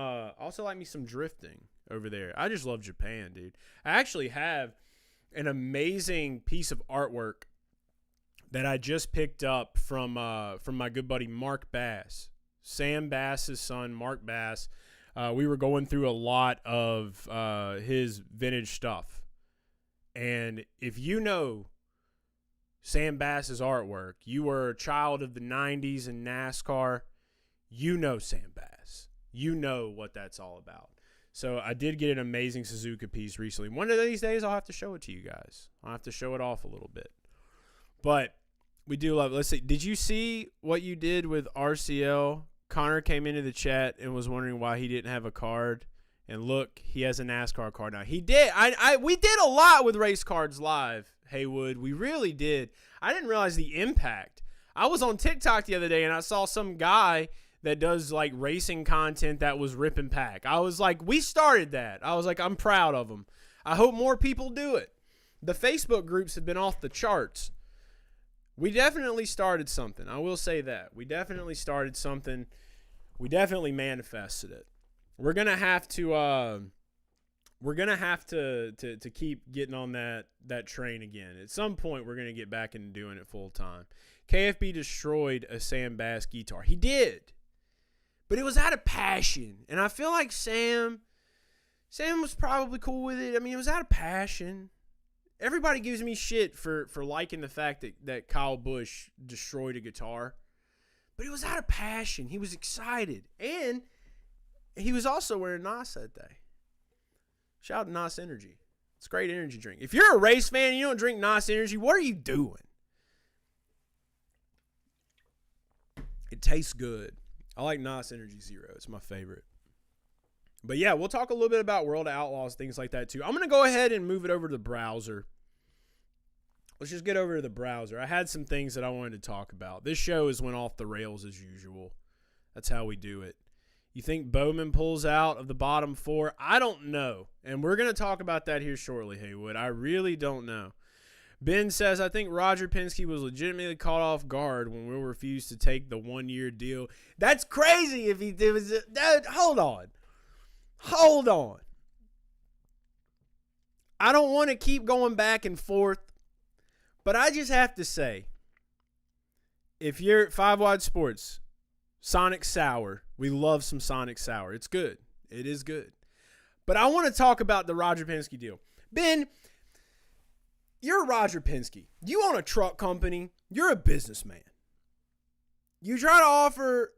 drifting over there. I just love Japan, dude. I actually have an amazing piece of artwork that I just picked up from my good buddy Mark Bass. Sam Bass's son, Mark Bass. We were going through a lot of his vintage stuff. And if you know Sam Bass's artwork, you were a child of the 90s in NASCAR, you know Sam Bass. You know what that's all about. So I did get an amazing Suzuka piece recently. One of these days I'll have to show it to you guys. I'll have to show it off a little bit. But we do love it. Let's see. Did you see what you did with RCL? Connor came into the chat and was wondering why he didn't have a card. And look, he has a NASCAR card now. He did. We did a lot with race cards live, Haywood. We really did. I didn't realize the impact. I was on TikTok the other day and I saw some guy that does like racing content that was ripping pack. I was like, we started that. I was like, I'm proud of him. I hope more people do it. The Facebook groups have been off the charts. We definitely started something. I will say that. We definitely started something. We definitely manifested it. We're gonna have to keep getting on that train again. At some point, we're gonna get back into doing it full time. KFB destroyed a Sam Bass guitar. He did, but it was out of passion, and I feel like Sam was probably cool with it. I mean, it was out of passion. Everybody gives me shit for liking the fact that Kyle Busch destroyed a guitar, but it was out of passion. He was excited, and he was also wearing NOS that day. Shout out to NOS Energy. It's a great energy drink. If you're a race fan and you don't drink NOS Energy, what are you doing? It tastes good. I like NOS Energy Zero. It's my favorite. But yeah, we'll talk a little bit about World of Outlaws, things like that too. I'm going to go ahead and move it over to the browser. Let's just get over to the browser. I had some things that I wanted to talk about. This show has went off the rails as usual. That's how we do it. You think Bowman pulls out of the bottom four? I don't know. And we're going to talk about that here shortly, Haywood. I really don't know. Ben says, I think Roger Penske was legitimately caught off guard when Will refused to take the 1-year deal. That's crazy if he did. Hold on. I don't want to keep going back and forth, but I just have to say, if you're at 5 Wide Sports, Sonic Sour, we love some Sonic Sour. It's good. It is good. But I want to talk about the Roger Penske deal. Ben, you're Roger Penske. You own a truck company. You're a businessman. You try to offer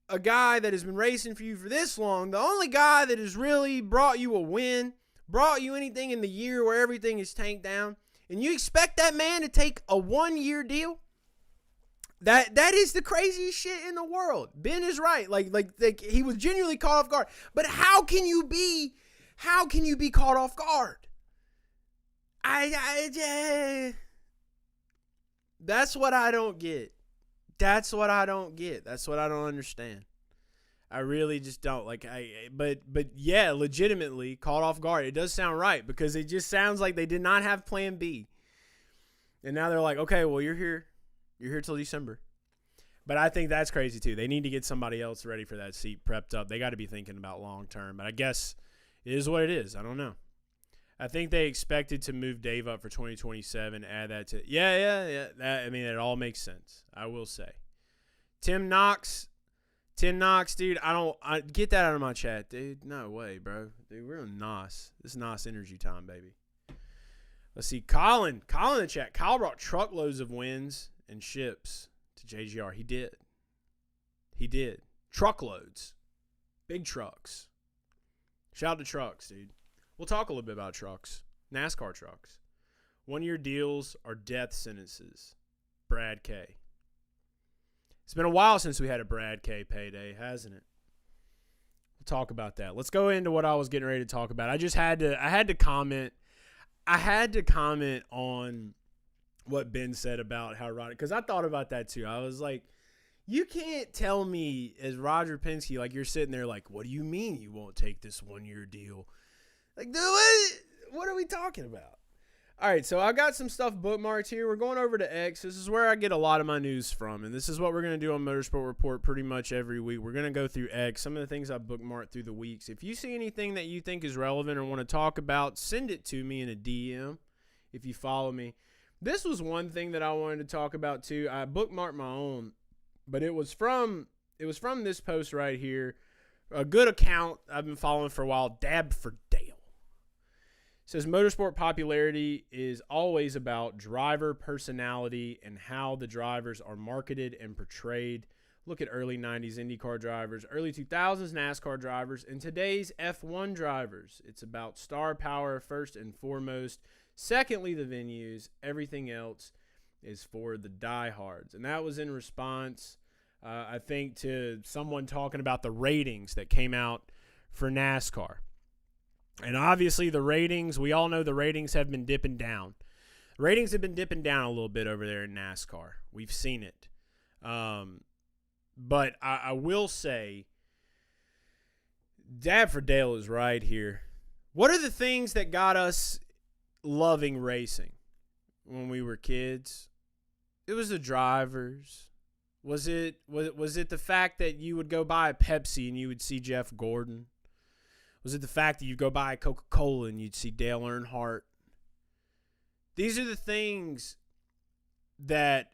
a guy that has been racing for you for this long, the only guy that has really brought you a win, brought you anything in the year where everything is tanked down, and you expect that man to take a 1-year deal? That is the craziest shit in the world. Ben is right. Like he was genuinely caught off guard. But how can you be caught off guard? That's what I don't get. That's what I don't understand. I really just don't. But yeah, legitimately caught off guard. It does sound right because it just sounds like they did not have plan B. And now they're like, okay, well, you're here till December. But I think that's crazy too. They need to get somebody else ready for that seat prepped up. They got to be thinking about long term. But I guess it is what it is. I don't know. I think they expected to move Dave up for 2027, add that to – yeah. It all makes sense, I will say. Tim Knox 10 knocks, dude. I get that out of my chat, dude. No way, bro. Dude, we're on NOS. This is NOS energy time, baby. Let's see. Colin in the chat. Kyle brought truckloads of wins and ships to JGR. He did. Truckloads. Big trucks. Shout out to trucks, dude. We'll talk a little bit about trucks. NASCAR trucks. 1-year deals are death sentences. Brad K. It's been a while since we had a Brad K payday, hasn't it? We'll talk about that. Let's go into what I was getting ready to talk about. I had to comment. I had to comment on what Ben said about how Roger, because I thought about that too. I was like, you can't tell me as Roger Penske, like you're sitting there like, what do you mean you won't take this 1-year deal? Like, dude, what are we talking about? All right, so I got some stuff bookmarked here. We're going over to X. This is where I get a lot of my news from, and this is what we're going to do on Motorsport Report pretty much every week. We're going to go through X, some of the things I bookmarked through the weeks. If you see anything that you think is relevant or want to talk about, send it to me in a DM if you follow me. This was one thing that I wanted to talk about too. I bookmarked my own, but it was from this post right here. A good account I've been following for a while, Dab for Dale. Says motorsport popularity is always about driver personality and how the drivers are marketed and portrayed. Look at early 90s IndyCar drivers, early 2000s NASCAR drivers, and today's F1 drivers. It's about star power first and foremost. Secondly, the venues. Everything else is for the diehards. And that was in response, I think, to someone talking about the ratings that came out for NASCAR. And obviously the ratings, we all know the ratings have been dipping down. Ratings have been dipping down a little bit over there in NASCAR. We've seen it. But I will say, Dab for Dale is right here. What are the things that got us loving racing when we were kids? It was the drivers. Was it the fact that you would go buy a Pepsi and you would see Jeff Gordon? Was it the fact that you'd go buy a Coca-Cola and you'd see Dale Earnhardt? These are the things that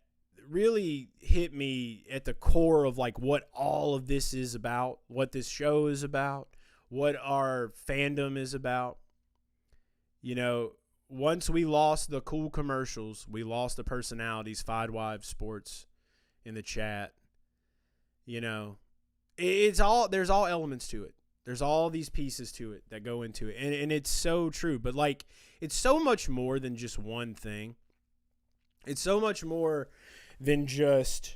really hit me at the core of like what all of this is about, what this show is about, what our fandom is about. You know, once we lost the cool commercials, we lost the personalities, Five Wives Sports in the chat. You know, there's all elements to it. There's all these pieces to it that go into it. And it's so true. But, like, it's so much more than just one thing. It's so much more than just,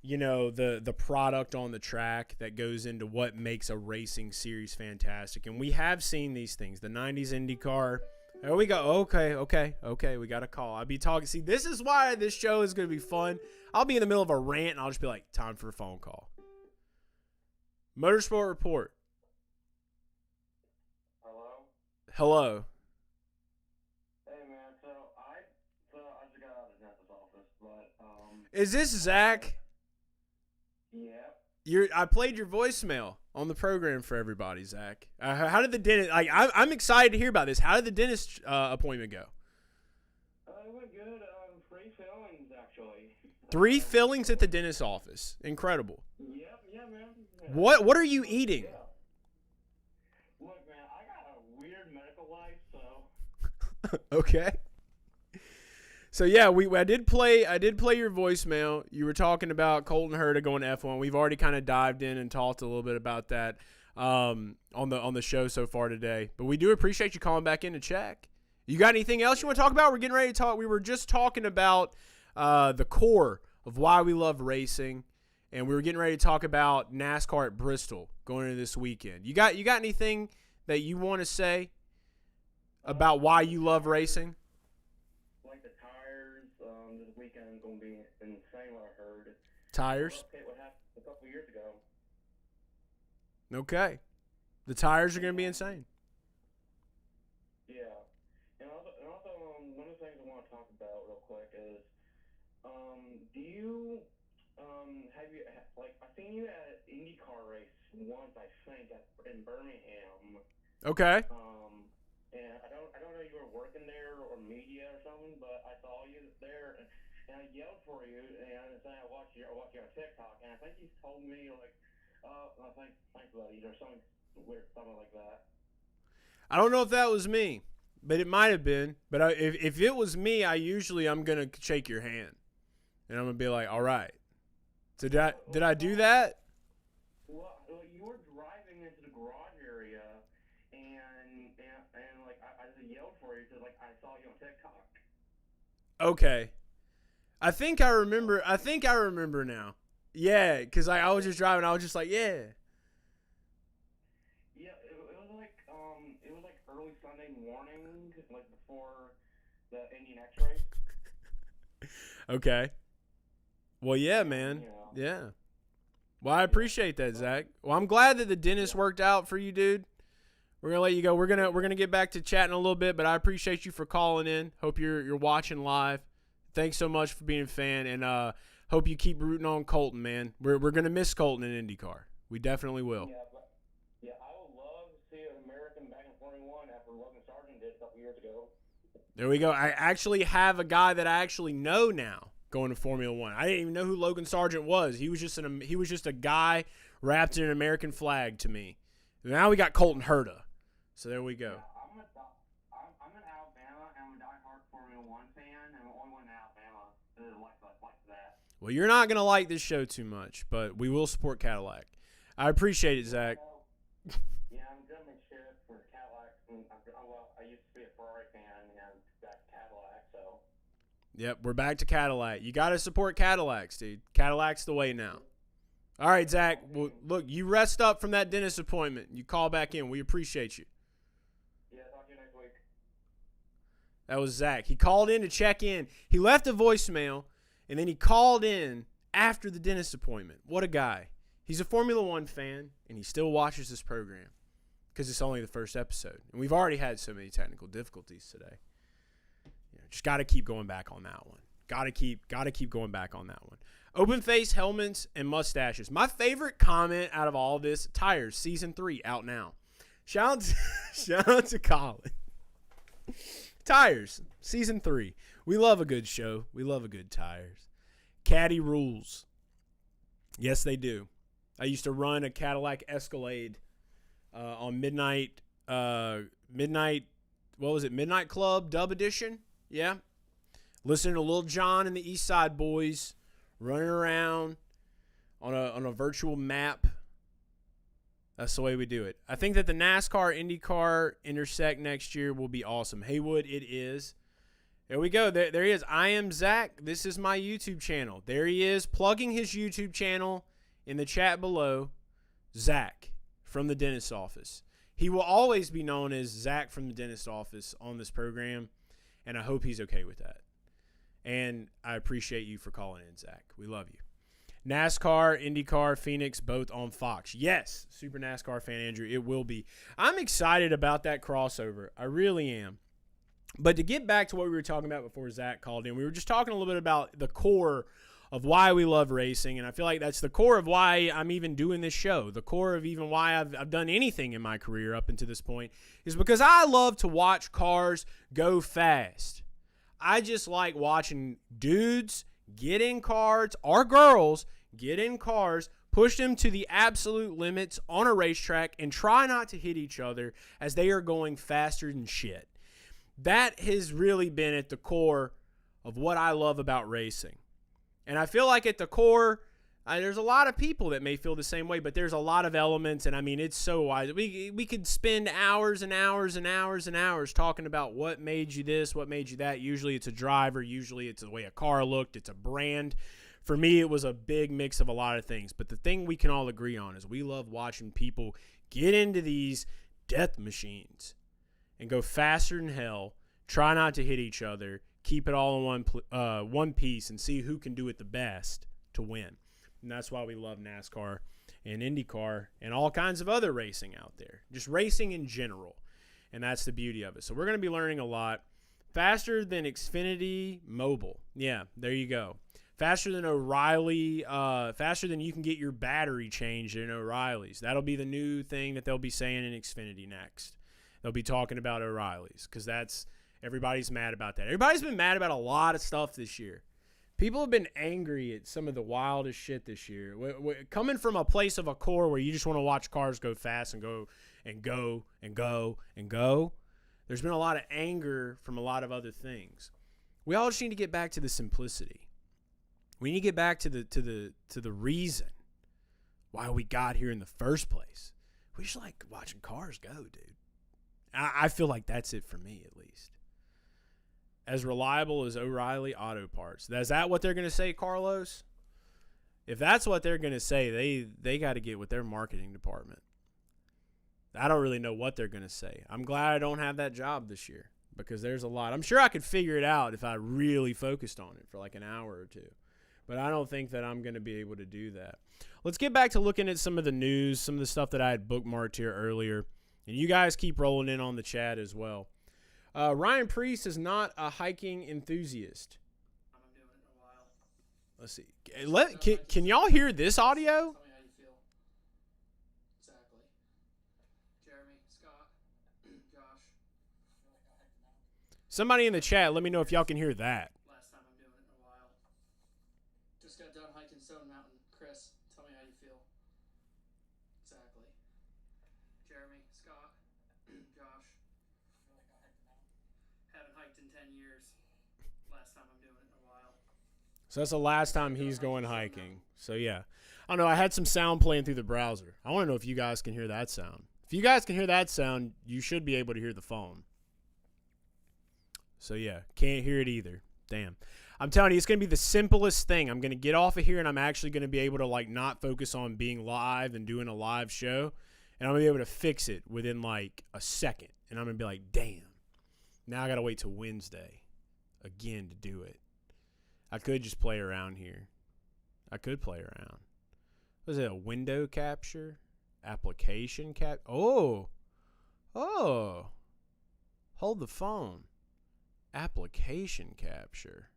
you know, the product on the track that goes into what makes a racing series fantastic. And we have seen these things. The 90s IndyCar. There we go. Okay. We got a call. I'll be talking. See, this is why this show is going to be fun. I'll be in the middle of a rant, and I'll just be like, time for a phone call. Motorsport Report. Hello. Hey man, so I just got out of the dentist's office, but Is this Zach? yeah. I played your voicemail on the program for everybody, Zach. How did the dentist? Like, I'm excited to hear about this. How did the dentist appointment go? It went good. 3 fillings actually. 3 fillings at the dentist's office. Incredible. Yeah, man. What are you eating? Yeah. Look, man, I got a weird medical life, so. Okay. So yeah, I did play your voicemail. You were talking about Colton Herta going to F1. We've already kind of dived in and talked a little bit about that on the show so far today. But we do appreciate you calling back in to check. You got anything else you want to talk about? We're getting ready to talk. We were just talking about the core of why we love racing, and we were getting ready to talk about NASCAR at Bristol going into this weekend. You got anything that you want to say about why you love racing? Like the tires, this weekend is going to be insane, what I heard. Tires? Okay, what happened a couple years ago. Okay. The tires are going to be insane. Yeah. And also one of the things I want to talk about real quick is, do you, I seen you at an IndyCar race once, I think, in Birmingham. Okay. And I don't know, you were working there or media or something, but I saw you there and I yelled for you, and then I watched you on TikTok, and I think you told me like No, thanks, buddy. There's something weird, something like that. I don't know if that was me, but it might have been. But if it was me, I'm gonna shake your hand, and I'm gonna be like, all right. So did I do that? Well, you were driving into the garage area, and like I just yelled for you because like I saw you on TikTok. Okay. I think I remember now. Yeah, because I was just driving. I was just like, yeah. Yeah, it was like early Sunday morning, like before the Indian X-ray. Okay. Well, yeah, man. Yeah. Well, I appreciate that, Zach. Well, I'm glad that the dentist worked out for you, dude. We're gonna let you go. We're gonna get back to chatting a little bit, but I appreciate you for calling in. Hope you're watching live. Thanks so much for being a fan, and hope you keep rooting on Colton, man. We're gonna miss Colton in IndyCar. We definitely will. Yeah, I would love to see an American back in Formula One after Logan Sargent did a couple years ago. There we go. I actually have a guy that I actually know now going to Formula One. I didn't even know who Logan Sargent was. He was just a guy wrapped in an American flag to me. Now we got Colton Herta. So there we go. Yeah, I'm in Alabama, and I'm a diehard Formula One fan, and I'm the only one in Alabama that likes that. Well, you're not going to like this show too much, but we will support Cadillac. I appreciate it, Zach. Yeah, I'm going to make shit for Cadillac. I used to be a Ferrari fan, and back to Cadillac, so. Yep, we're back to Cadillac. You got to support Cadillacs, dude. Cadillac's the way now. All right, Zach. Well, look, you rest up from that dentist appointment. You call back in. We appreciate you. Yeah, talk to you next week. That was Zach. He called in to check in. He left a voicemail, and then he called in after the dentist appointment. What a guy. He's a Formula One fan, and he still watches this program because it's only the first episode. And we've already had so many technical difficulties today. Just got to keep going back on that one. Got to keep going back on that one. Open face helmets and mustaches. My favorite comment out of all this, Tires Season 3 out now. Shout out to Colin. Tires Season 3. We love a good show. We love a good Tires. Caddy rules. Yes, they do. I used to run a Cadillac Escalade on Midnight Club Dub Edition. Yeah. Listening to Lil Jon and the East Side Boys running around on a virtual map. That's the way we do it. I think that the NASCAR IndyCar intersect next year will be awesome. Haywood, it is. There we go. There he is. I am Zach. This is my YouTube channel. There he is, plugging his YouTube channel in the chat below. Zach from the dentist's office. He will always be known as Zach from the dentist's office on this program, and I hope he's okay with that. And I appreciate you for calling in, Zach. We love you. NASCAR, IndyCar, Phoenix, both on Fox. Yes, Super NASCAR fan Andrew, it will be. I'm excited about that crossover. I really am. But to get back to what we were talking about before Zach called in, we were just talking a little bit about the core of why we love racing, and I feel like that's the core of why I'm even doing this show. The core of even why I've done anything in my career up until this point is because I love to watch cars go fast. I just like watching dudes get in cars or girls get in cars, push them to the absolute limits on a racetrack, and try not to hit each other as they are going faster than shit. That has really been at the core of what I love about racing. And I feel like at the core, there's a lot of people that may feel the same way, but there's a lot of elements, and I mean, it's so wide. We could spend hours and hours and hours and hours talking about what made you this, what made you that. Usually it's a driver. Usually it's the way a car looked. It's a brand. For me, it was a big mix of a lot of things. But the thing we can all agree on is we love watching people get into these death machines and go faster than hell, try not to hit each other, keep it all in one piece, and see who can do it the best to win. And that's why we love NASCAR and IndyCar and all kinds of other racing out there. Just racing in general. And that's the beauty of it. So we're going to be learning a lot. Faster than Xfinity Mobile. Yeah, there you go. Faster than O'Reilly. Faster than you can get your battery changed in O'Reilly's. That'll be the new thing that they'll be saying in Xfinity next. They'll be talking about O'Reilly's because everybody's mad about that. Everybody's been mad about a lot of stuff this year. People have been angry at some of the wildest shit this year. Coming from a place of a core where you just want to watch cars go fast and go and go and go and go, there's been a lot of anger from a lot of other things. We all just need to get back to the simplicity. We need to get back to the reason why we got here in the first place. We just like watching cars go, dude. I feel like that's it for me, at least. As reliable as O'Reilly Auto Parts. Is that what they're going to say, Carlos? If that's what they're going to say, they got to get with their marketing department. I don't really know what they're going to say. I'm glad I don't have that job this year because there's a lot. I'm sure I could figure it out if I really focused on it for like an hour or two. But I don't think that I'm going to be able to do that. Let's get back to looking at some of the news, some of the stuff that I had bookmarked here earlier. And you guys keep rolling in on the chat as well. Ryan Priest is not a hiking enthusiast. I'm doing it in a while. Let's see. Can y'all hear this audio? Tell me how you feel. Exactly. Jeremy, Scott, Josh. Somebody in the chat, let me know if y'all can hear that. Last time I'm doing it in a while. Just got done hiking Stone Mountain. Chris, tell me how you feel. Exactly. Jeremy, Scott, Josh. Haven't hiked in 10 years. Last time I'm doing it in a while. So that's the last time he's going hiking. So yeah. I don't know. I had some sound playing through the browser. I want to know if you guys can hear that sound. If you guys can hear that sound, you should be able to hear the phone. So yeah, can't hear it either. Damn. I'm telling you, it's going to be the simplest thing. I'm going to get off of here and I'm actually going to be able to like not focus on being live and doing a live show. And I'm going to be able to fix it within like a second. And I'm going to be like, damn. Now I got to wait till Wednesday again to do it. I could just play around here. I could play around. Was it a window capture? Application cap? Oh. Hold the phone. Application capture.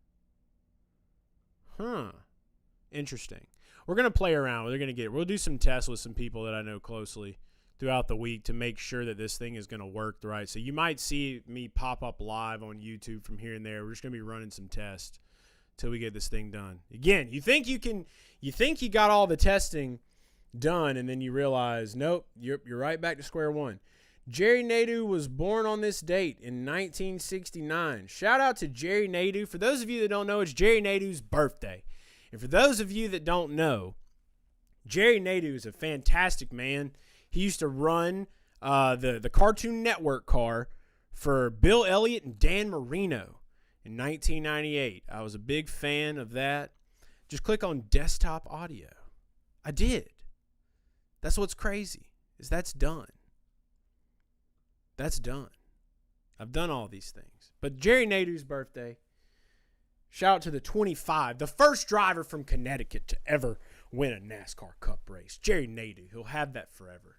Huh. Interesting. We're going to play around. We'll do some tests with some people that I know closely throughout the week to make sure that this thing is going to work right. So you might see me pop up live on YouTube from here and there. We're just going to be running some tests till we get this thing done. Again, you think you got all the testing done, and then you realize, nope, you're right back to square one. Jerry Nadeau was born on this date in 1969. Shout out to Jerry Nadeau. For those of you that don't know, it's Jerry Nadeau's birthday. And for those of you that don't know, Jerry Nadeau is a fantastic man. He used to run the Cartoon Network car for Bill Elliott and Dan Marino in 1998. I was a big fan of that. Just click on desktop audio. I did. That's what's crazy, is that's done. That's done. I've done all these things. But Jerry Nadeau's birthday, shout out to the 25, the first driver from Connecticut to ever win a NASCAR Cup race. Jerry Nadeau. He'll have that forever.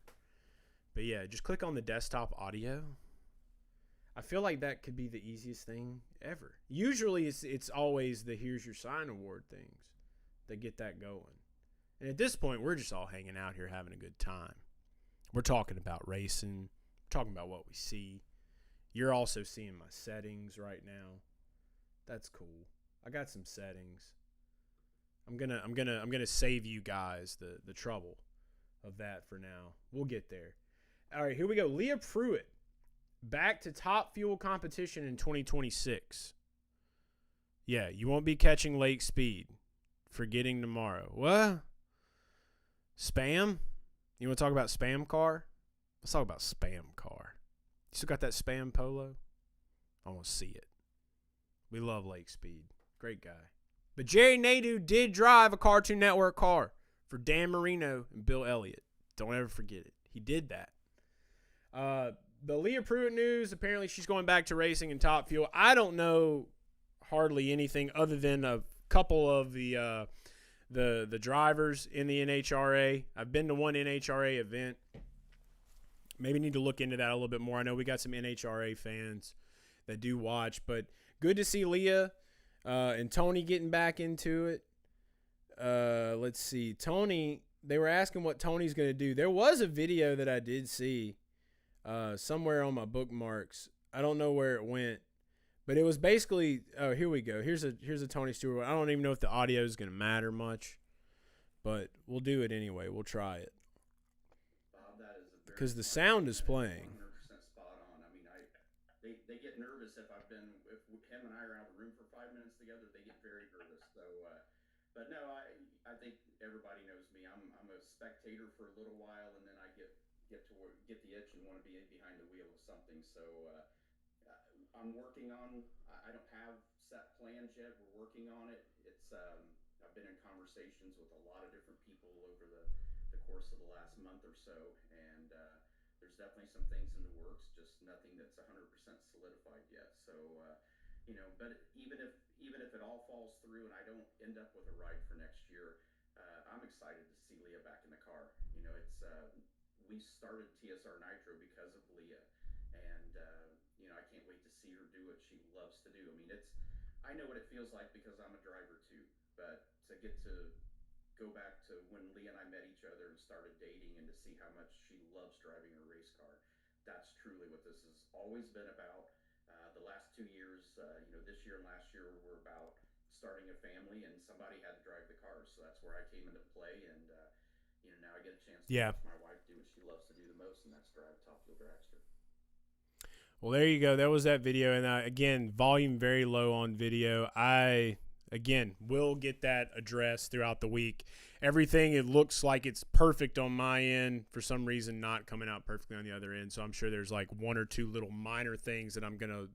But yeah, just click on the desktop audio. I feel like that could be the easiest thing ever. Usually it's always the Here's Your Sign award things that get that going. And at this point, we're just all hanging out here having a good time. We're talking about racing. We're talking about what we see. You're also seeing my settings right now. That's cool. I got some settings. I'm gonna save you guys the trouble of that for now. We'll get there. All right, here we go. Leah Pruitt back to top fuel competition in 2026. Yeah, you won't be catching lake speed. Forgetting tomorrow. What? Spam? You want to talk about spam car? Let's talk about spam car. You still got that spam polo? I want to see it. We love lake speed. Great guy. But Jerry Nadeau did drive a Cartoon Network car for Dan Marino and Bill Elliott. Don't ever forget it. He did that. The Leah Pruitt news, apparently she's going back to racing in Top Fuel. I don't know hardly anything other than a couple of the drivers in the NHRA. I've been to one NHRA event. Maybe need to look into that a little bit more. I know we got some NHRA fans that do watch, but good to see Leah and Tony getting back into it. Let's see. Tony, they were asking what Tony's going to do. There was a video that I did see somewhere on my bookmarks. I don't know where it went, But it was basically, oh, here we go. Here's a Tony Stewart one. I don't even know if the audio is going to matter much, but we'll do it anyway. We'll try it. Bob, that is a very Because the smart sound is statement. playing. 100% spot on. I mean, they get nervous if him and I are out of the room for 5 minutes together. They get very nervous. So, but no, I think everybody knows me. I'm a spectator for a little while, and then I get the itch and want to be behind the wheel of something. So. I'm working on. I don't have set plans yet. We're working on it. It's. I've been in conversations with a lot of different people over the course of the last month or so, and there's definitely some things in the works. Just nothing that's 100% solidified yet. So, but even if it all falls through and I don't end up with a ride for next year, I'm excited to see Leah back in the car. It's we started TSR Nitro because of Leah, and I can't wait to see her do what she loves to do. I mean, I know what it feels like because I'm a driver too, but to get to go back to when Leah and I met each other and started dating and to see how much she loves driving her race car, that's truly what this has always been about. The last 2 years, this year and last year were about starting a family, and somebody had to drive the cars, so that's where I came into play, and now I get a chance to watch my wife do what she loves to do the most, and that's drive Top Fuel Dragster. Well, there you go. That was that video. And again, volume very low on video. I, again, will get that addressed throughout the week. Everything, it looks like it's perfect on my end. For some reason, not coming out perfectly on the other end. So I'm sure there's like one or two little minor things that I'm going to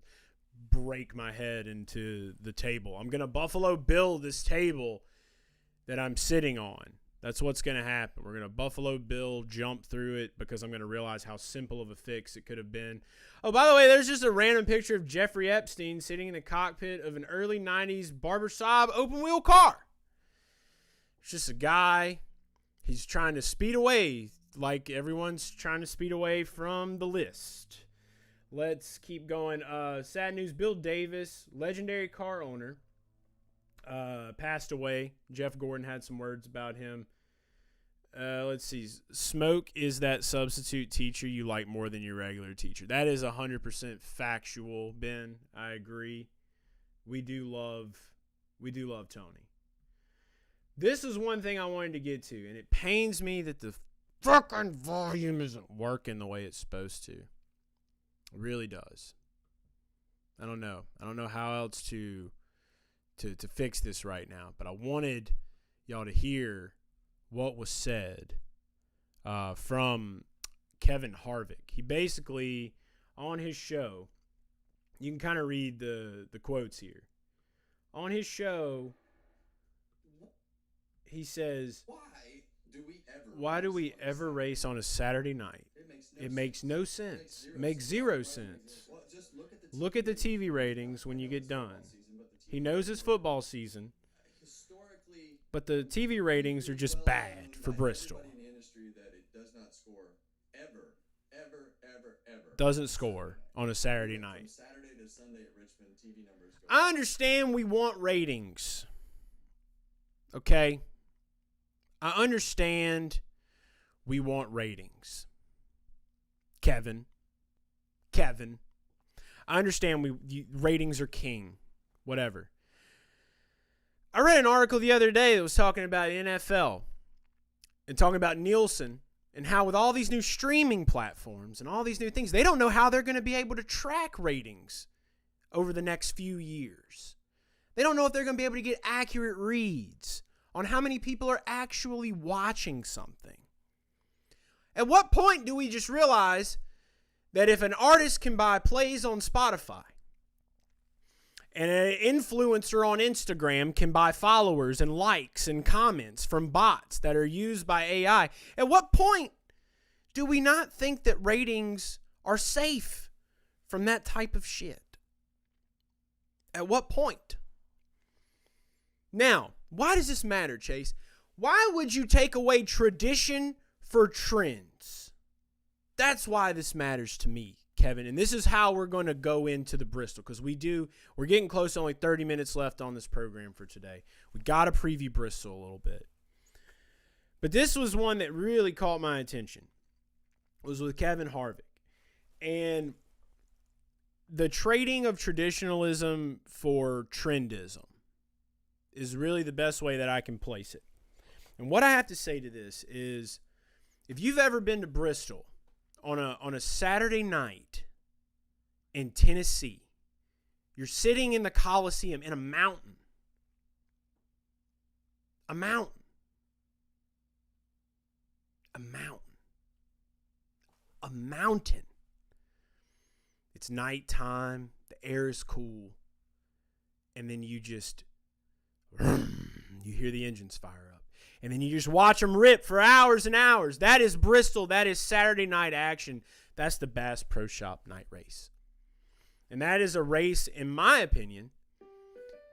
break my head into the table. I'm going to Buffalo Bill this table that I'm sitting on. That's what's going to happen. We're going to Buffalo Bill jump through it because I'm going to realize how simple of a fix it could have been. Oh, by the way, there's just a random picture of Jeffrey Epstein sitting in the cockpit of an early 90s barbershop open-wheel car. It's just a guy. He's trying to speed away like everyone's trying to speed away from the list. Let's keep going. Sad news, Bill Davis, legendary car owner, passed away. Jeff Gordon had some words about him. Let's see. Smoke is that substitute teacher you like more than your regular teacher. That is 100% factual, Ben. I agree. We do love Tony. This is one thing I wanted to get to, and it pains me that the fucking volume isn't working the way it's supposed to. It really does. I don't know. I don't know how else to fix this right now, but I wanted y'all to hear what was said from Kevin Harvick. He basically, on his show, you can kind of read the quotes here. On his show, he says, Why do we ever race on a Saturday night? It makes no sense. It makes zero sense. Look at the TV ratings when you get done. He knows it's football season, but the TV ratings are just bad for Bristol. Doesn't score on a Saturday night. I understand we want ratings. Okay? I understand we want ratings. Kevin. I understand ratings are king. Whatever. I read an article the other day that was talking about NFL and talking about Nielsen and how with all these new streaming platforms and all these new things, they don't know how they're going to be able to track ratings over the next few years. They don't know if they're going to be able to get accurate reads on how many people are actually watching something. At what point do we just realize that if an artist can buy plays on Spotify and an influencer on Instagram can buy followers and likes and comments from bots that are used by AI, at what point do we not think that ratings are safe from that type of shit? At what point? Now, why does this matter, Chase? Why would you take away tradition for trends? That's why this matters to me, Kevin. And this is how we're going to go into the Bristol, because we're getting close to only 30 minutes left on this program for today. We got to preview Bristol a little bit. But this was one that really caught my attention. It was with Kevin Harvick. And the trading of traditionalism for trendism is really the best way that I can place it. And what I have to say to this is, if you've ever been to Bristol on a Saturday night in Tennessee, you're sitting in the Coliseum in a mountain. A mountain. A mountain. A mountain. It's nighttime. The air is cool. And then you just, you hear the engines fire up. And then you just watch them rip for hours and hours. That is Bristol. That is Saturday night action. That's the Bass Pro Shop night race. And that is a race, in my opinion,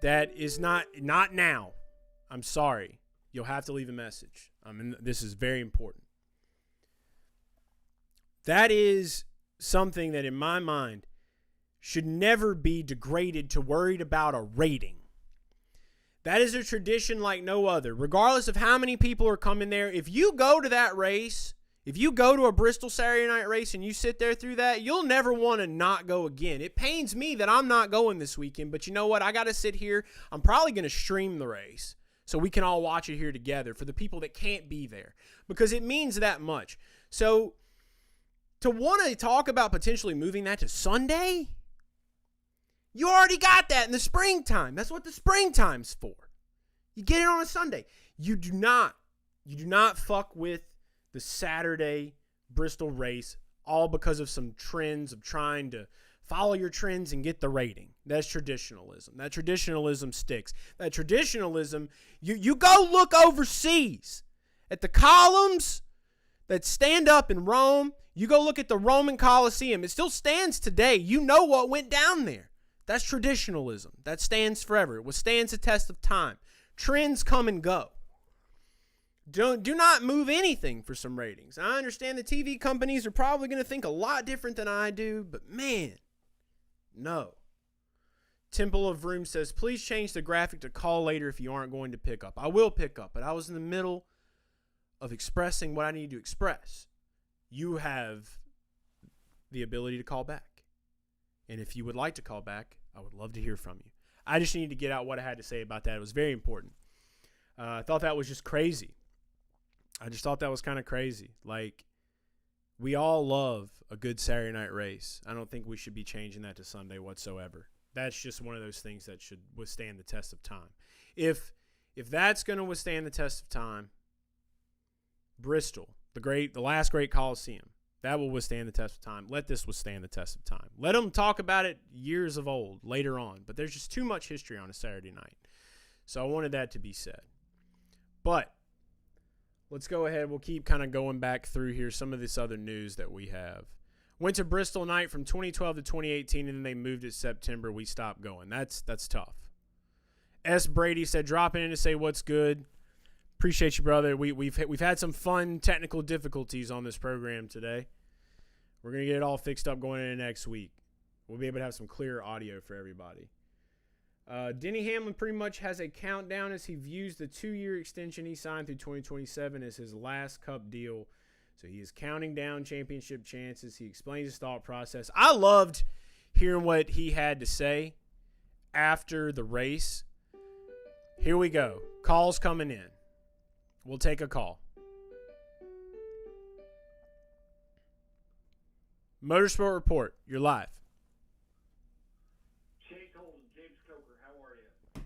that is not now. I'm sorry. You'll have to leave a message. This is very important. That is something that, in my mind, should never be degraded to worried about a rating. That is a tradition like no other. Regardless of how many people are coming there, if you go to that race, if you go to a Bristol Saturday night race and you sit there through that, you'll never want to not go again. It pains me that I'm not going this weekend, but you know what? I got to sit here. I'm probably going to stream the race so we can all watch it here together for the people that can't be there, because it means that much. So to want to talk about potentially moving that to Sunday, you already got that in the springtime. That's what the springtime's for. You get it on a Sunday. You do not fuck with the Saturday Bristol race all because of some trends of trying to follow your trends and get the rating. That's traditionalism. That traditionalism sticks. That traditionalism, you go look overseas at the columns that stand up in Rome. You go look at the Roman Colosseum. It still stands today. You know what went down there. That's traditionalism. That stands forever. It withstands the test of time. Trends come and go. Do not move anything for some ratings. I understand the TV companies are probably going to think a lot different than I do, but man, no. Temple of Vroom says, please change the graphic to call later if you aren't going to pick up. I will pick up, but I was in the middle of expressing what I need to express. You have the ability to call back. And if you would like to call back, I would love to hear from you. I just needed to get out what I had to say about that. It was very important. I thought that was just crazy. I just thought that was kind of crazy. Like, we all love a good Saturday night race. I don't think we should be changing that to Sunday whatsoever. That's just one of those things that should withstand the test of time. If that's going to withstand the test of time, Bristol, the last great Coliseum, that will withstand the test of time. Let this withstand the test of time. Let them talk about it years of old later on. But there's just too much history on a Saturday night. So I wanted that to be said. But let's go ahead. We'll keep kind of going back through here some of this other news that we have. Went to Bristol night from 2012 to 2018, and then they moved it September. We stopped going. That's tough. S. Brady said, dropping in to say what's good. Appreciate you, brother. We've had some fun technical difficulties on this program today. We're going to get it all fixed up going into next week. We'll be able to have some clearer audio for everybody. Denny Hamlin pretty much has a countdown as he views the 2-year extension he signed through 2027 as his last Cup deal. So he is counting down championship chances. He explains his thought process. I loved hearing what he had to say after the race. Here we go. Calls coming in. We'll take a call. Motorsport Report, you're live. Chase Holden, James Coker, how are you?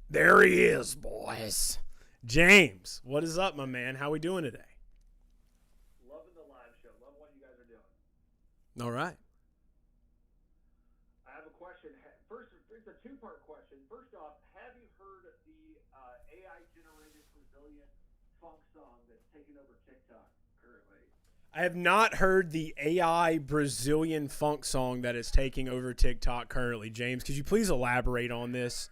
There he is, boys. James, what is up, my man? How we doing today? Loving the live show. Love what you guys are doing. All right. I have a question. First, it's a two-part question. First off, have you heard the AI-generated Brazilian funk song that's taking over TikTok currently? I have not heard the AI Brazilian funk song that is taking over TikTok currently. James, could you please elaborate on this?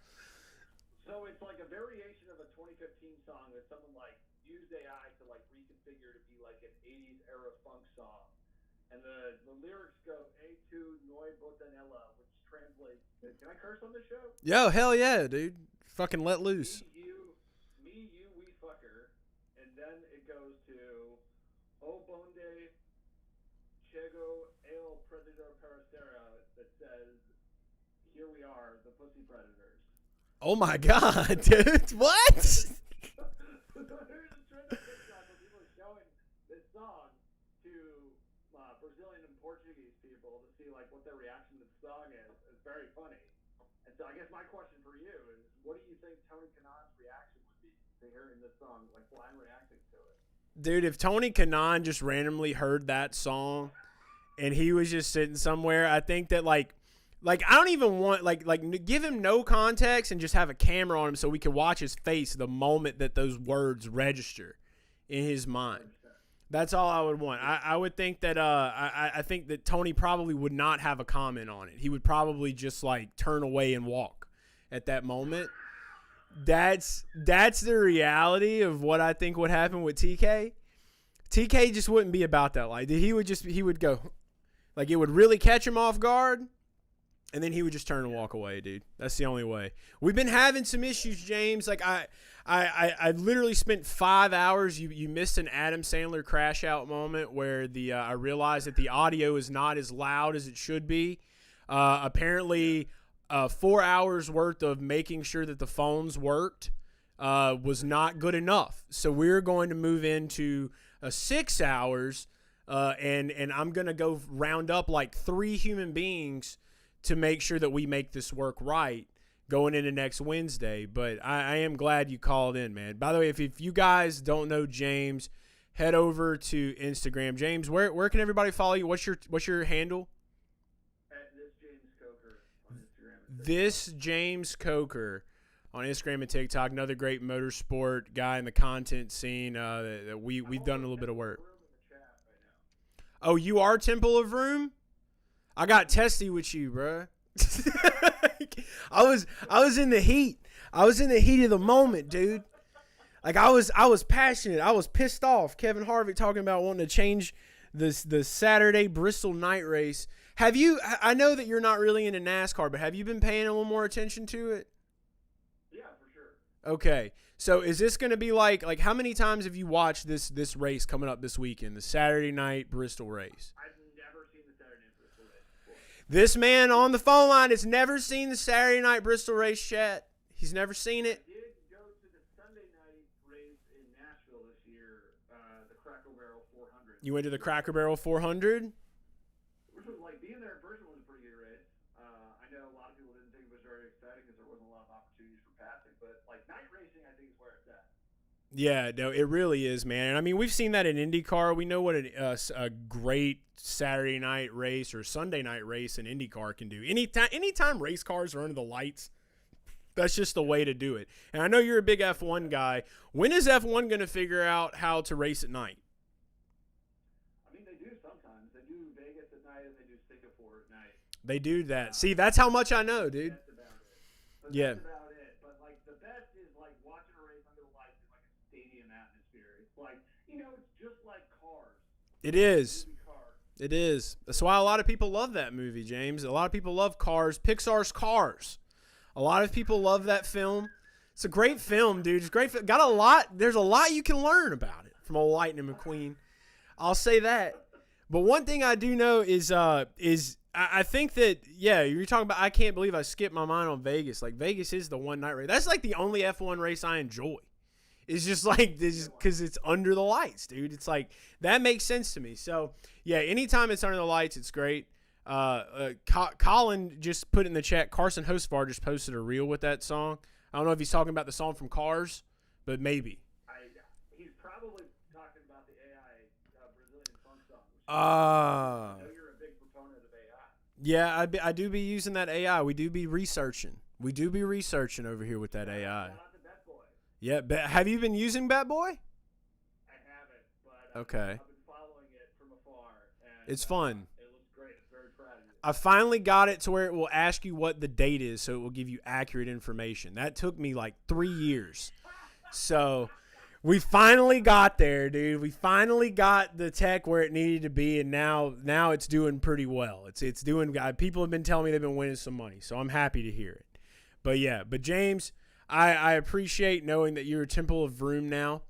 So it's like a variation of a 2015 song that someone like used AI to like reconfigure to be like an 80s era funk song. And the lyrics go "E tu noi botanella," which translates. Can I curse on this show? Yo, hell yeah, dude. Fucking let loose. Me, you, we fucker. And then it goes to "O bonde chego el predador paracera," that says Oh my God, dude! What? There's a trend on TikTok where people are showing this song to Brazilian and Portuguese people to see like what their reaction to the song is. It's very funny. And so I guess my question for you is, what do you think Tony Kanan's reaction would be to hearing this song, like blind reacting to it? Dude, if Tony Kanan just randomly heard that song and he was just sitting somewhere, I think that like I don't even want like give him no context and just have a camera on him so we can watch his face the moment that those words register in his mind. That's all I would want. I would think that I think that Tony probably would not have a comment on it. He would probably just like turn away and walk at that moment. That's the reality of what I think would happen with TK. TK just wouldn't be about that. Like he would go, like it would really catch him off guard, and then he would just turn and walk away, dude. That's the only way. We've been having some issues, James. Like I literally spent 5 hours. You missed an Adam Sandler crash out moment where I realized that the audio is not as loud as it should be. Apparently, 4 hours worth of making sure that the phones worked was not good enough. So we're going to move into 6 hours, and I'm going to go round up like 3 human beings to make sure that we make this work right going into next Wednesday. But I am glad you called in, man. By the way, if you guys don't know James, head over to Instagram. James, where can everybody follow you? What's your handle? At this James Coker on Instagram. This James Coker on Instagram and TikTok. Another great motorsport guy in the content scene that we've done a little bit of work. Oh, you are Temple of Room? I got testy with you, bro. I was in the heat. I was in the heat of the moment, dude. Like I was passionate. I was pissed off. Kevin Harvick talking about wanting to change the Saturday Bristol night race. Have you? I know that you're not really into NASCAR, but have you been paying a little more attention to it? Yeah, for sure. Okay. So is this going to be like how many times have you watched this race coming up this weekend, the Saturday night Bristol race? I've never seen the Saturday night Bristol race before. This man on the phone line has never seen the Saturday night Bristol race chat. He's never seen it. I did go to the Sunday night race in Nashville this year, the Cracker Barrel 400. You went to the Cracker Barrel 400? Which was like being there in person was a pretty good race. I know a lot of people didn't think it was very exciting because there wasn't a lot of opportunities for passing, but like night racing, I think is where it's at. Yeah, no, it really is, man. I mean, we've seen that in IndyCar. We know what a great Saturday night race or Sunday night race in IndyCar can do. Anytime race cars are under the lights, that's just the way to do it. And I know you're a big F1 guy. When is F1 going to figure out how to race at night? I mean, they do sometimes. They do Vegas at night and they do Singapore at night. They do that. See, that's how much I know, dude. That's about it. But Yeah. That's about it. But like the best is like watching a race under the lights in like a stadium atmosphere. It's like, it's just like Cars. It is. Movie Cars. It is. That's why a lot of people love that movie, James. A lot of people love Cars. Pixar's Cars. A lot of people love that film. It's a great film, dude. It's great. Got a lot. There's a lot you can learn about it from old Lightning McQueen. I'll say that. But one thing I do know is I think that, yeah, you're talking about, I can't believe I skipped my mind on Vegas. Like, Vegas is the one night race. That's like the only F1 race I enjoy. It's just like, because it's under the lights, dude. It's like, that makes sense to me. So, yeah, anytime it's under the lights, it's great. Colin just put in the chat, Carson Hostvar just posted a reel with that song. I don't know if he's talking about the song from Cars, but maybe. He's probably talking about the AI Brazilian funk song. I know you're a big proponent of AI. Yeah, I do be using that AI. We do be researching. Over here with that AI. Shout out to Bet Boy. Yeah, have you been using Bat Boy? I haven't, but Okay. I've been following it from afar. And, It's fun. It looks great. It's very proud of you. I finally got it to where it will ask you what the date is, so it will give you accurate information. That took me like 3 years. So we finally got there, dude. We finally got the tech where it needed to be, and now it's doing pretty well. It's doing. People have been telling me they've been winning some money, so I'm happy to hear it. But yeah, James, I appreciate knowing that you're a Temple of Vroom now.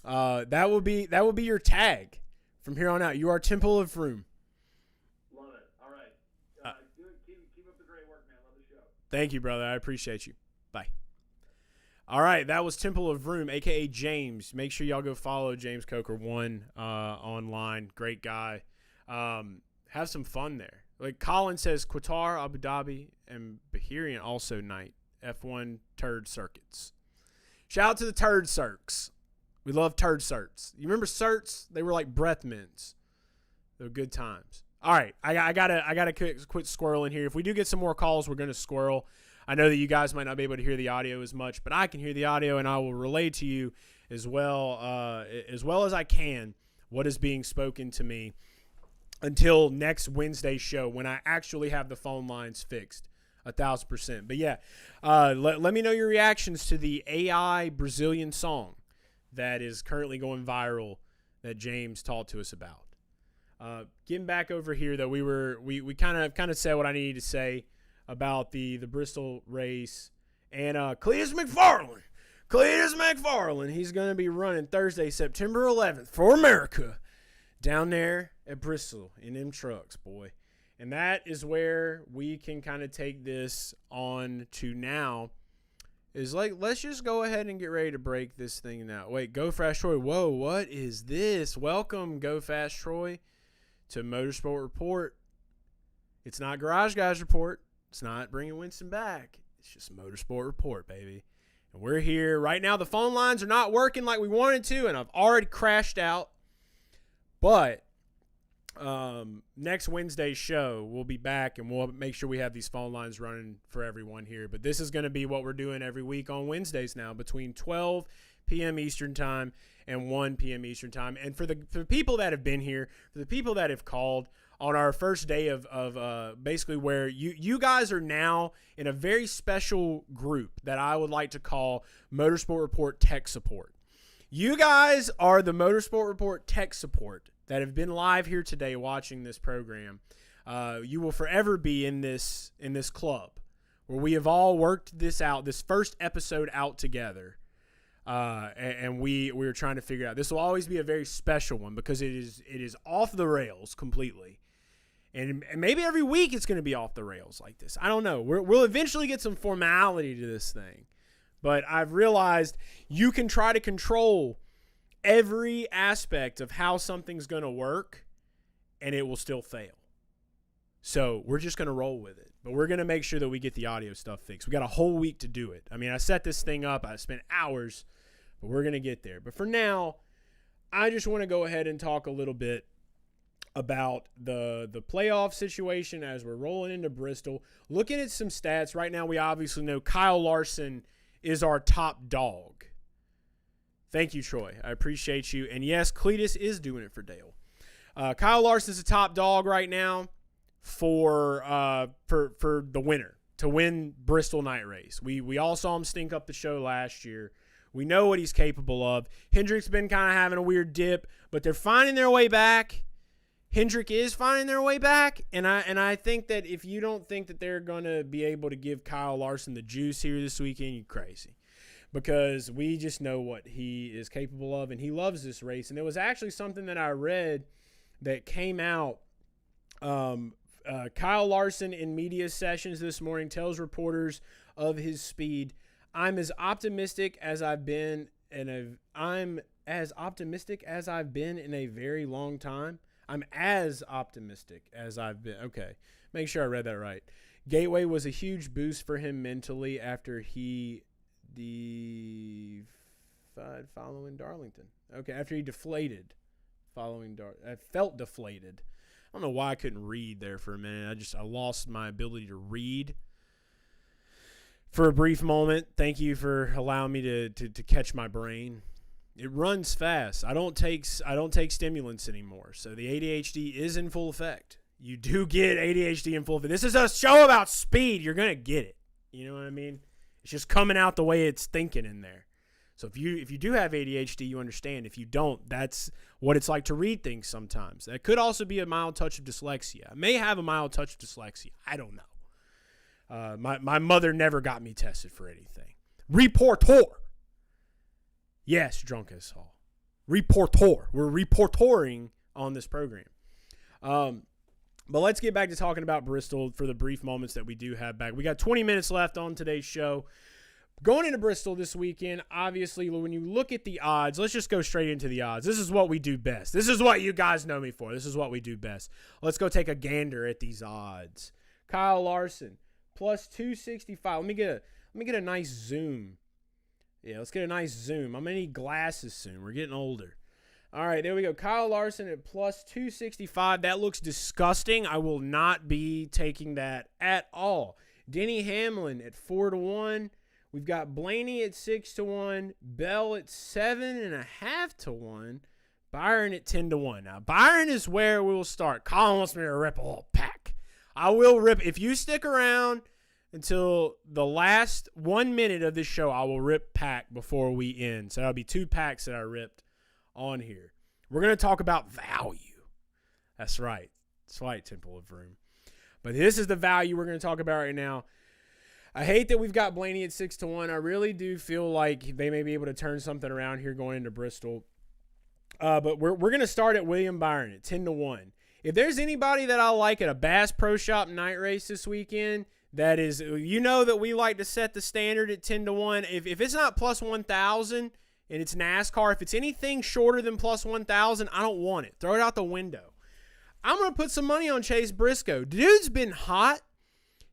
That will be your tag from here on out. You are Temple of Vroom. Love it. All right. Keep up the great work, man. Love the show. Thank you, brother. I appreciate you. Bye. All right, that was Temple of Vroom, a.k.a. James. Make sure y'all go follow James Coker1 online. Great guy. Have some fun there. Like Colin says, Qatar, Abu Dhabi, and Bahrain also night. F1 turd circuits. Shout out to the turd circs. We love turd certs. You remember certs? They were like breath mints. They were good times. All right, I gotta quit squirreling here. If we do get some more calls, we're gonna squirrel. I know that you guys might not be able to hear the audio as much, but I can hear the audio, and I will relay to you as well as I can what is being spoken to me until next Wednesday's show when I actually have the phone lines fixed 1,000%. But yeah, let me know your reactions to the AI Brazilian song that is currently going viral that James talked to us about. Getting back over here, though, we kind of said what I needed to say about the Bristol race. And Cletus McFarland, he's going to be running Thursday, September 11th for America down there at Bristol in them trucks, boy. And that is where we can kind of take this on to now. Is like, let's just go ahead and get ready to break this thing now. Wait, Go Fast Troy. Whoa, what is this? Welcome, Go Fast Troy, to Motorsport Report. It's not Garage Guys Report. It's not bringing Winston back. It's just Motorsport Report, baby. And we're here. Right now, the phone lines are not working like we wanted to, and I've already crashed out. But next Wednesday's show, we'll be back, and we'll make sure we have these phone lines running for everyone here. But this is going to be what we're doing every week on Wednesdays now, between 12 p.m. Eastern Time and 1 p.m. Eastern Time. And for the people that have been here, for the people that have called on our first day of basically where you guys are now in a very special group that I would like to call Motorsport Report Tech Support. You guys are the Motorsport Report Tech Support that have been live here today watching this program. You will forever be in this club where we have all worked this out, this first episode out together. And we're trying to figure out. This will always be a very special one because it is off the rails completely. And maybe every week it's going to be off the rails like this. I don't know. We'll eventually get some formality to this thing. But I've realized you can try to control every aspect of how something's going to work, and it will still fail. So we're just going to roll with it. But we're going to make sure that we get the audio stuff fixed. We got a whole week to do it. I mean, I set this thing up. I spent hours, but we're going to get there. But for now, I just want to go ahead and talk a little bit about the playoff situation as we're rolling into Bristol. Looking at some stats, right now we obviously know Kyle Larson is our top dog. Thank you, Troy. I appreciate you. And yes, Cletus is doing it for Dale. Kyle Larson's the top dog right now for the winner, to win Bristol night race. We all saw him stink up the show last year. We know what he's capable of. Hendrick's been kind of having a weird dip, but they're finding their way back. Hendrick is finding their way back, and I think that if you don't think that they're going to be able to give Kyle Larson the juice here this weekend, you're crazy. Because we just know what he is capable of, and he loves this race. And there was actually something that I read that came out. Kyle Larson in media sessions this morning tells reporters of his speed, I'm as optimistic as I've been in a very long time. I'm as optimistic as I've been. Okay, make sure I read that right. Gateway was a huge boost for him mentally after he following Darlington. Okay, after he deflated following I felt deflated. I don't know why I couldn't read there for a minute. I lost my ability to read for a brief moment. Thank you for allowing me to catch my brain. It runs fast. I don't take stimulants anymore, so the ADHD is in full effect. You do get ADHD in full effect. This is a show about speed. You're gonna get it. You know what I mean? It's just coming out the way it's thinking in there. So if you do have ADHD, you understand. If you don't, that's what it's like to read things sometimes. That could also be a mild touch of dyslexia. I may have a mild touch of dyslexia. I don't know. My mother never got me tested for anything. Reporter. Yes, drunk as all. Reporter. We're reportoring on this program. But let's get back to talking about Bristol for the brief moments that we do have back. We got 20 minutes left on today's show. Going into Bristol this weekend, obviously, when you look at the odds, let's just go straight into the odds. This is what we do best. This is what you guys know me for. This is what we do best. Let's go take a gander at these odds. Kyle Larson, plus 265. Let me get a nice zoom. Yeah, let's get a nice zoom. I'm going to need glasses soon. We're getting older. All right, there we go. Kyle Larson at plus 265. That looks disgusting. I will not be taking that at all. Denny Hamlin at 4-1. We've got Blaney at 6-1, Bell at 7.5 to 1, Byron at 10-1. Now, Byron is where we will start. Colin wants me to rip a little pack. I will rip. If you stick around until the last 1 minute of this show, I will rip pack before we end. So that'll be 2 packs that I ripped on here. We're going to talk about value. That's right. Slight Temple of Room. But this is the value we're going to talk about right now. I hate that we've got Blaney at 6-1. I really do feel like they may be able to turn something around here going into Bristol. But we're going to start at William Byron at 10-1. If there's anybody that I like at a Bass Pro Shop night race this weekend, that is, you know that we like to set the standard at 10-1. If it's not plus 1,000 and it's NASCAR, if it's anything shorter than plus 1,000, I don't want it. Throw it out the window. I'm going to put some money on Chase Briscoe. Dude's been hot.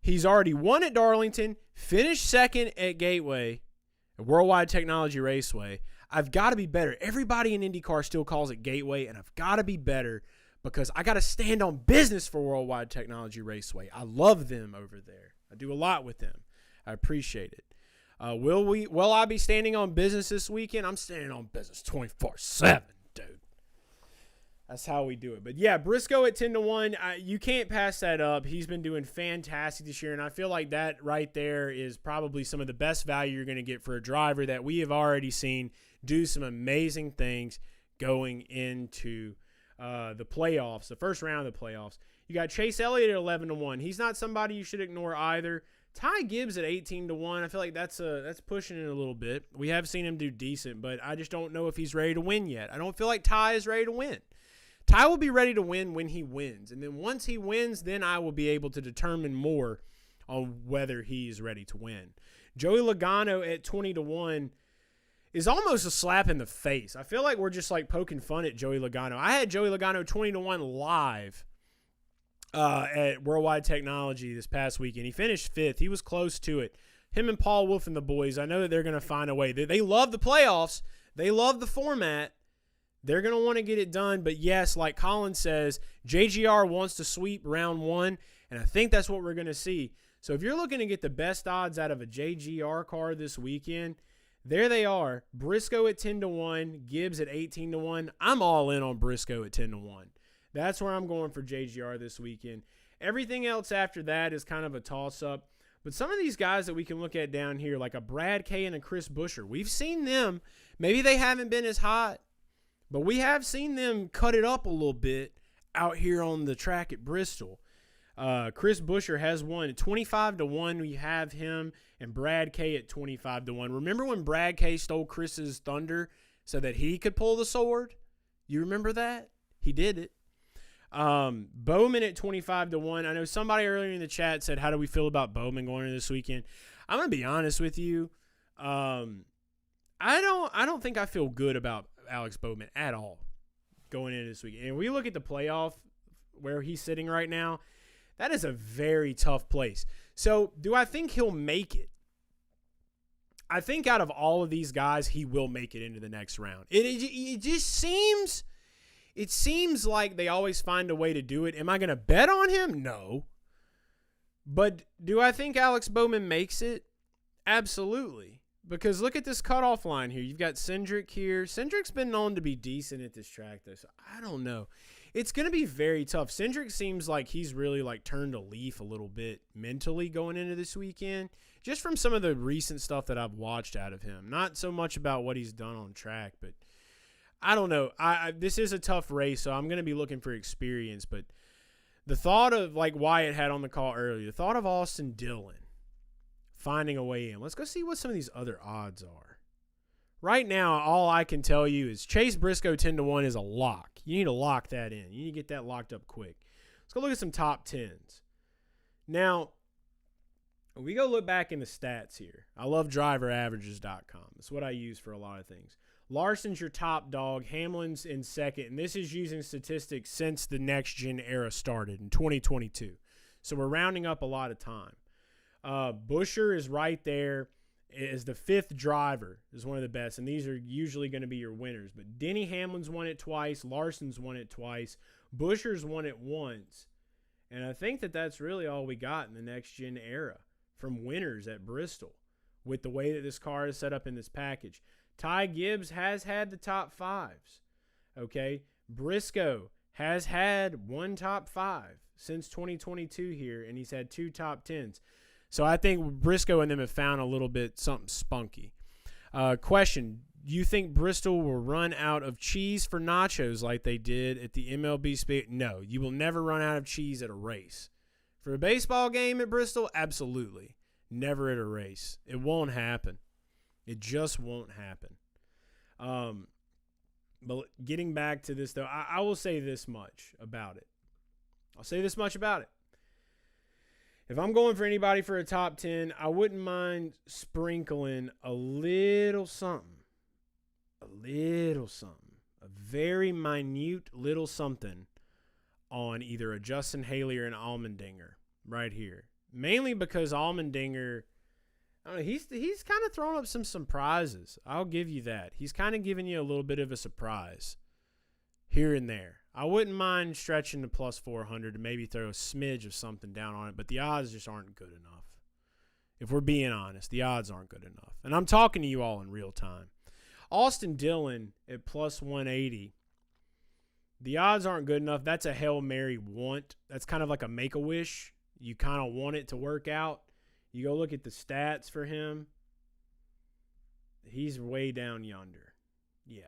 He's already won at Darlington, finished second at Gateway, Worldwide Technology Raceway. I've got to be better. Everybody in IndyCar still calls it Gateway, and I've got to be better because I got to stand on business for Worldwide Technology Raceway. I love them over there. I do a lot with them. I appreciate it. Will I be standing on business this weekend? I'm standing on business 24/7, dude. That's how we do it. But, yeah, Briscoe at 10-1, you can't pass that up. He's been doing fantastic this year, and I feel like that right there is probably some of the best value you're going to get for a driver that we have already seen do some amazing things going into the playoffs, the first round of the playoffs. You got Chase Elliott at 11-1. He's not somebody you should ignore either. Ty Gibbs at 18-1. I feel like that's pushing it a little bit. We have seen him do decent, but I just don't know if he's ready to win yet. I don't feel like Ty is ready to win. Ty will be ready to win when he wins. And then once he wins, then I will be able to determine more on whether he's ready to win. Joey Logano at 20-1 is almost a slap in the face. I feel like we're just like poking fun at Joey Logano. I had Joey Logano 20-1 live at Worldwide Technology this past weekend. He finished 5th. He was close to it. Him and Paul Wolf and the boys, I know that they're going to find a way. They love the playoffs. They love the format. They're going to want to get it done. But, yes, like Colin says, JGR wants to sweep round 1, and I think that's what we're going to see. So if you're looking to get the best odds out of a JGR car this weekend, there they are. Briscoe at 10-1, Gibbs at 18-1. I'm all in on Briscoe at 10-1. That's where I'm going for JGR this weekend. Everything else after that is kind of a toss-up. But some of these guys that we can look at down here, like a Brad Kay and a Chris Buescher, we've seen them. Maybe they haven't been as hot, but we have seen them cut it up a little bit out here on the track at Bristol. Chris Buescher has won at 25-1. We have him and Brad Kay at 25-1. Remember when Brad Kay stole Chris's thunder so that he could pull the sword? You remember that? He did it. Bowman at 25-1. I know somebody earlier in the chat said, how do we feel about Bowman going into this weekend? I'm going to be honest with you. I don't think I feel good about Alex Bowman at all going into this weekend. And we look at the playoff where he's sitting right now. That is a very tough place. So do I think he'll make it? I think out of all of these guys, he will make it into the next round. It just seems... It seems like they always find a way to do it. Am I going to bet on him? No. But do I think Alex Bowman makes it? Absolutely. Because look at this cutoff line here. You've got Cindric here. Cindric's been known to be decent at this track, though, so I don't know. It's going to be very tough. Cindric seems like he's really like turned a leaf a little bit mentally going into this weekend, just from some of the recent stuff that I've watched out of him. Not so much about what he's done on track, but I don't know. This is a tough race, so I'm going to be looking for experience. But the thought of, like Wyatt had on the call earlier, the thought of Austin Dillon finding a way in. Let's go see what some of these other odds are. Right now, all I can tell you is Chase Briscoe 10-1 is a lock. You need to lock that in. You need to get that locked up quick. Let's go look at some top 10s. Now, We go look back in the stats here. I love driveraverages.com. It's what I use for a lot of things. Larson's your top dog. Hamlin's in second. And this is using statistics since the next-gen era started in 2022. So we're rounding up a lot of time. Buescher is right there as the fifth driver, is one of the best. And these are usually going to be your winners. But Denny Hamlin's won it twice. Larson's won it twice. Buescher's won it once. And I think that that's really all we got in the next-gen era from winners at Bristol with the way that this car is set up in this package. Ty Gibbs has had the top fives, okay? Briscoe has had one top five since 2022 here, and he's had two top tens. So I think Briscoe and them have found a little bit something spunky. Question, do you think Bristol will run out of cheese for nachos like they did at the MLB Speed? No, you will never run out of cheese at a race. For a baseball game at Bristol, absolutely. Never at a race. It won't happen. It just won't happen. But getting back to this, though, I will say this much about it. If I'm going for anybody for a top 10, I wouldn't mind sprinkling a little something. A very minute little something on either a Justin Haley or an Allmendinger right here. Mainly because Allmendinger, I don't know, he's kind of thrown up some surprises. I'll give you that. He's kind of giving you a little bit of a surprise here and there. I wouldn't mind stretching to plus 400 to maybe throw a smidge of something down on it, but the odds just aren't good enough. If we're being honest, the odds aren't good enough. And I'm talking to you all in real time. Austin Dillon at plus 180. The odds aren't good enough. That's a Hail Mary want. That's kind of like a Make-A-Wish. You kind of want it to work out. You go look at the stats for him. He's way down yonder. Yeah.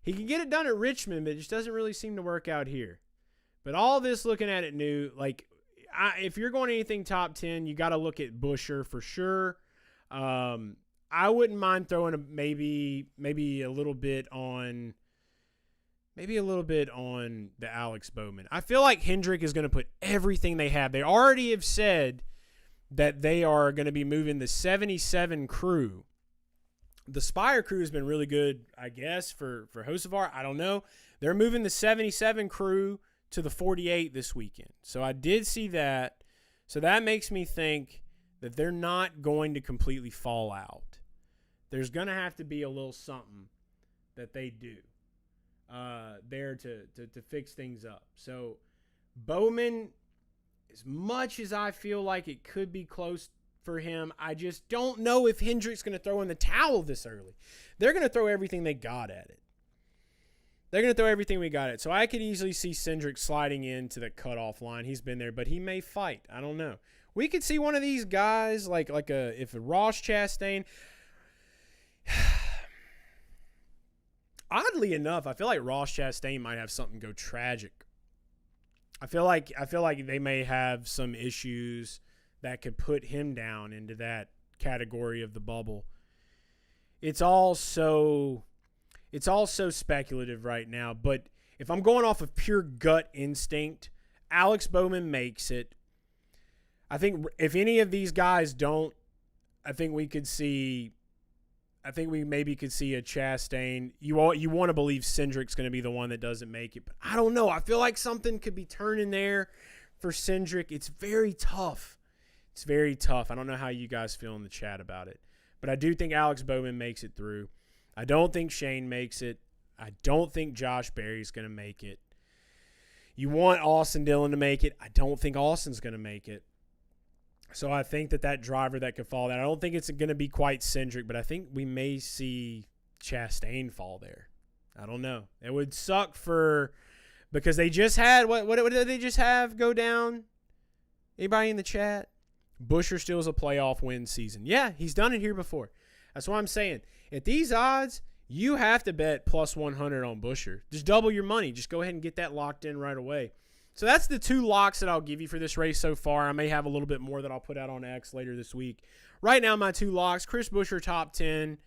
He can get it done at Richmond, but it just doesn't really seem to work out here. But all this, looking at it new, like, if you're going anything top 10, you got to look at Buescher for sure. I wouldn't mind throwing maybe a little bit on the Alex Bowman. I feel like Hendrick is going to put everything they have. They already have said that they are going to be moving the 77 crew. The Spire crew has been really good, I guess, for Hocevar. I don't know. They're moving the 77 crew to the 48 this weekend. So I did see that. So that makes me think that they're not going to completely fall out. There's going to have to be a little something that they do there to fix things up. So Bowman, as much as I feel like it could be close for him, I just don't know if Hendrick's going to throw in the towel this early. They're going to throw everything they got at it. So I could easily see Cindric sliding into the cutoff line. He's been there, but he may fight. I don't know. We could see one of these guys if a Ross Chastain. Oddly enough, I feel like Ross Chastain might have something go tragic. I feel like they may have some issues that could put him down into that category of the bubble. It's all so speculative right now, but if I'm going off of pure gut instinct, Alex Bowman makes it. I think if any of these guys don't, I think we maybe could see a Chastain. You want to believe Cindric's going to be the one that doesn't make it, but I don't know. I feel like something could be turning there for Cindric. It's very tough. I don't know how you guys feel in the chat about it, but I do think Alex Bowman makes it through. I don't think Shane makes it. I don't think Josh Berry's going to make it. You want Austin Dillon to make it. I don't think Austin's going to make it. So I think that driver that could fall there, I don't think it's going to be quite Cindric, but I think we may see Chastain fall there. I don't know. It would suck because they just had, what did they just have go down? Anybody in the chat? Buescher steals a playoff win season. Yeah, he's done it here before. That's what I'm saying. At these odds, you have to bet plus 100 on Buescher. Just double your money. Just go ahead and get that locked in right away. So that's the two locks that I'll give you for this race so far. I may have a little bit more that I'll put out on X later this week. Right now, my two locks, Chris Buescher top 10,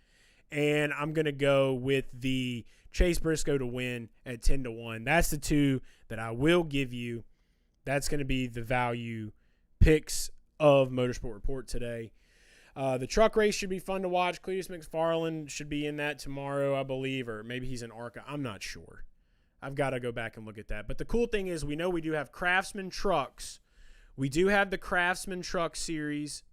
and I'm going to go with the Chase Briscoe to win at 10-1. That's the two that I will give you. That's going to be the value picks of Motorsport Report today. The truck race should be fun to watch. Cletus McFarland should be in that tomorrow, I believe, or maybe he's in ARCA. I'm not sure. I've got to go back and look at that. But the cool thing is we know we do have Craftsman trucks. We do have the Craftsman Truck Series.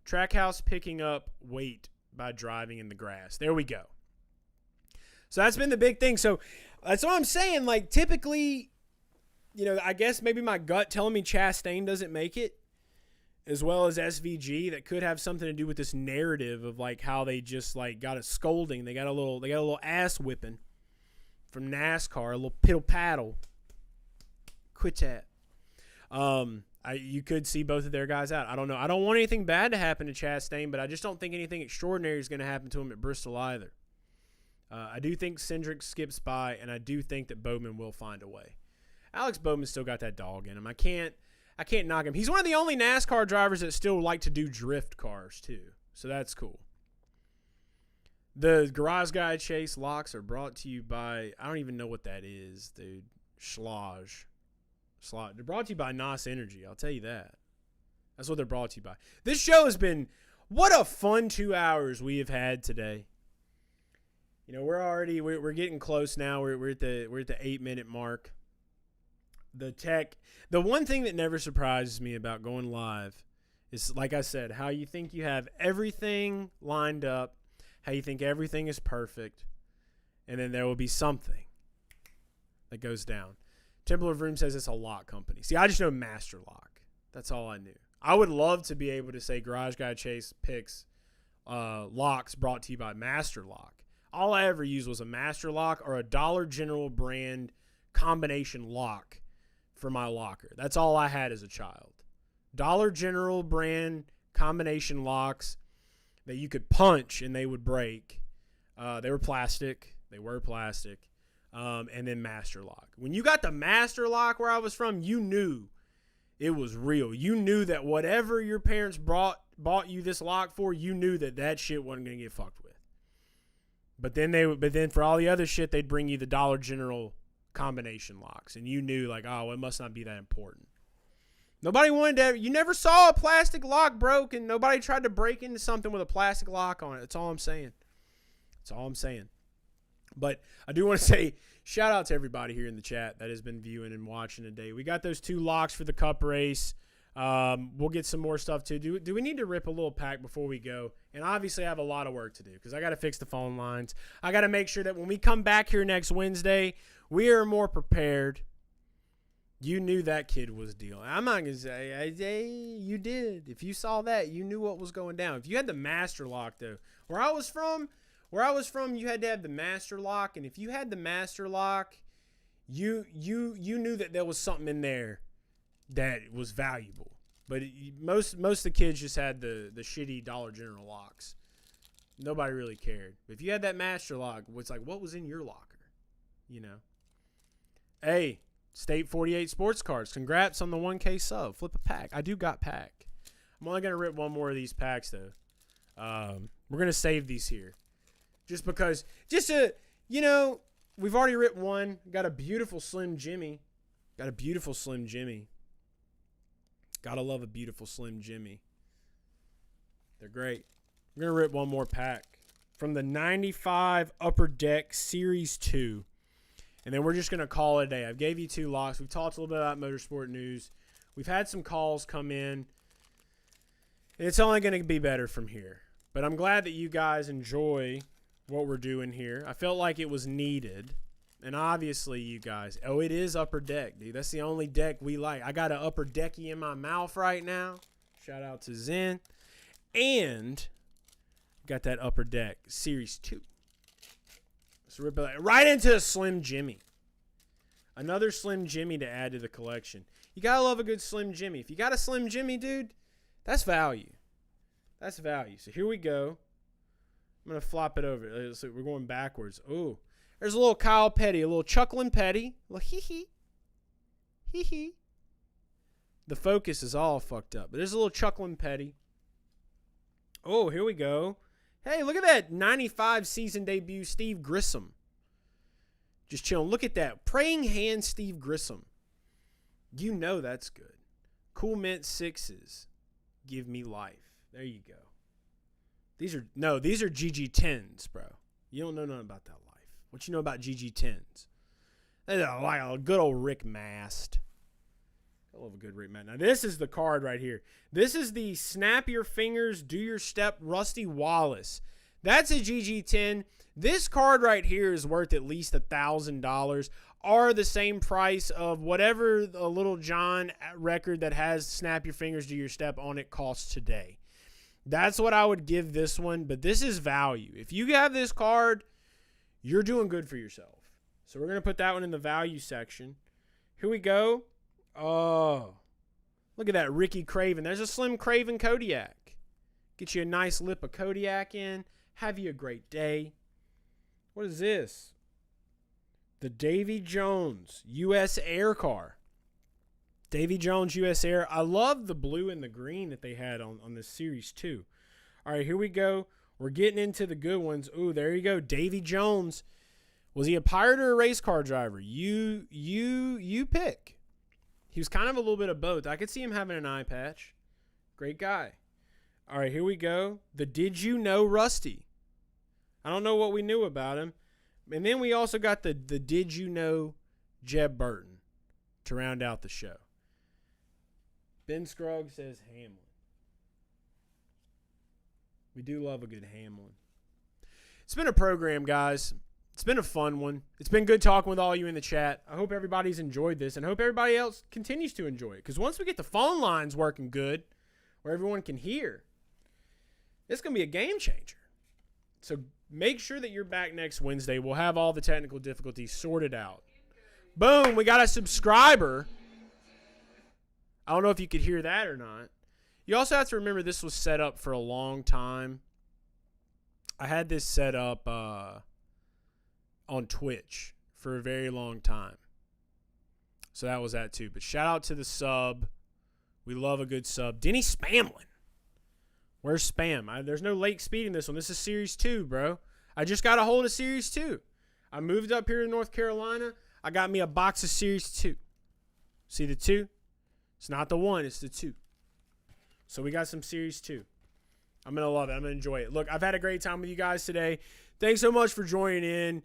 Trackhouse picking up weight by driving in the grass. There we go. So that's been the big thing. So that's what I'm saying. Like, typically, I guess maybe my gut telling me Chastain doesn't make it, as well as SVG. That could have something to do with this narrative of like how they just like got a scolding. They got a little ass whipping from NASCAR, a little piddle paddle. Quit that. You could see both of their guys out. I don't know. I don't want anything bad to happen to Chastain, but I just don't think anything extraordinary is going to happen to him at Bristol either. I do think Cindric skips by, and I do think that Bowman will find a way. Alex Bowman's still got that dog in him. I can't knock him. He's one of the only NASCAR drivers that still like to do drift cars too, so that's cool. The Garage Guy Chase locks are brought to you by, I don't even know what that is, dude. Schlage. They're brought to you by NOS Energy. I'll tell you that. That's what they're brought to you by. This show has been, what a fun 2 hours we have had today. We're getting close now. We're at the 8-minute mark. The one thing that never surprises me about going live is, like I said, how you think you have everything lined up, how you think everything is perfect, and then there will be something that goes down. Temple of Room says it's a lock company. See, I just know Master Lock. That's all I knew. I would love to be able to say Garage Guy Chase picks locks brought to you by Master Lock. All I ever used was a Master Lock or a Dollar General brand combination lock for my locker. That's all I had as a child. Dollar General brand combination locks that you could punch and they would break. They were plastic. And then Master Lock. When you got the Master Lock where I was from, you knew it was real. You knew that whatever your parents bought you this lock for, you knew that shit wasn't going to get fucked with. But then for all the other shit, they'd bring you the Dollar General combination locks, and you knew like, oh, it must not be that important. Nobody wanted to. You never saw a plastic lock broke, and nobody tried to break into something with a plastic lock on it. That's all I'm saying. But I do want to say shout out to everybody here in the chat that has been viewing and watching today. We got those 2 locks for the Cup race. We'll get some more stuff too. Do we need to rip a little pack before we go? And obviously I have a lot of work to do because I got to fix the phone lines. I got to make sure that when we come back here next Wednesday, we are more prepared. You knew that kid was dealing. I'm not going to say, you did. If you saw that, you knew what was going down. If you had the Master Lock, though, where I was from, you had to have the Master Lock. And if you had the Master Lock, you knew that there was something in there that was valuable. But most of the kids just had the shitty Dollar General locks. Nobody really cared. If you had that Master Lock, it's like, what was in your locker? Hey, State 48 Sports Cards. Congrats on the 1K sub. Flip a pack. I do got pack. I'm only going to rip one more of these packs, though. We're going to save these here. Just because, we've already ripped one. Got a beautiful Slim Jimmy. Gotta love a beautiful Slim Jimmy. They're great. We're going to rip one more pack from the 95 Upper Deck Series 2. And then we're just going to call it a day. I've gave you 2 locks. We've talked a little bit about motorsport news. We've had some calls come in. And it's only going to be better from here. But I'm glad that you guys enjoy what we're doing here. I felt like it was needed. And obviously, you guys, it is Upper Deck, dude. That's the only deck we like. I got an Upper Decky in my mouth right now. Shout out to Zen. And got that Upper Deck Series 2. So rip it right into a Slim Jimmy. Another Slim Jimmy to add to the collection. You got to love a good Slim Jimmy. If you got a Slim Jimmy, dude, that's value. That's value. So here we go. I'm going to flop it over. So we're going backwards. Ooh. There's a little Kyle Petty, a little chuckling Petty. A little hee-hee. Hee-hee. The focus is all fucked up. But there's a little chuckling Petty. Oh, here we go. Hey, look at that 95 season debut Steve Grissom. Just chilling. Look at that. Praying Hands Steve Grissom. You know that's good. Cool Mint 6s. give me life. There you go. These are GG10s, bro. You don't know nothing about that life. What you know about GG10s? They're like a good old Rick Mast. I love a good Rick Mast. Now, this is the card right here. This is the Snap Your Fingers, Do Your Step Rusty Wallace. That's a GG10. This card right here is worth at least $1,000, or the same price of whatever the Little John record that has Snap Your Fingers, Do Your Step on it costs today. That's what I would give this one, but this is value. If you have this card, you're doing good for yourself. So we're going to put that one in the value section. Here we go. Oh, look at that Ricky Craven. There's a Slim Craven Kodiak. Get you a nice lip of Kodiak in. Have you a great day. What is this? The Davy Jones U.S. Air car. Davy Jones U.S. Air. I love the blue and the green that they had on this Series 2. All right, here we go. We're getting into the good ones. Ooh, there you go. Davy Jones. Was he a pirate or a race car driver? You pick. He was kind of a little bit of both. I could see him having an eye patch. Great guy. All right, here we go. The Did You Know Rusty. I don't know what we knew about him. And then we also got the Did You Know Jeb Burton to round out the show. Ben Scruggs says Hamlin. We do love a good Hamlin. It's been a program, guys. It's been a fun one. It's been good talking with all you in the chat. I hope everybody's enjoyed this, and I hope everybody else continues to enjoy it. Because once we get the phone lines working good, where everyone can hear, it's going to be a game changer. So make sure that you're back next Wednesday. We'll have all the technical difficulties sorted out. Boom, we got a subscriber. I don't know if you could hear that or not. You also have to remember this was set up for a long time. I had this set up on Twitch for a very long time. So that was that too. But shout out to the sub. We love a good sub. Denny Spamlin. Where's Spam? There's no late speed in this one. This is Series 2, bro. I just got a hold of Series 2. I moved up here to North Carolina. I got me a box of Series 2. See the 2? It's not the 1, it's the 2. So we got some Series 2. I'm going to love it. I'm going to enjoy it. Look, I've had a great time with you guys today. Thanks so much for joining in.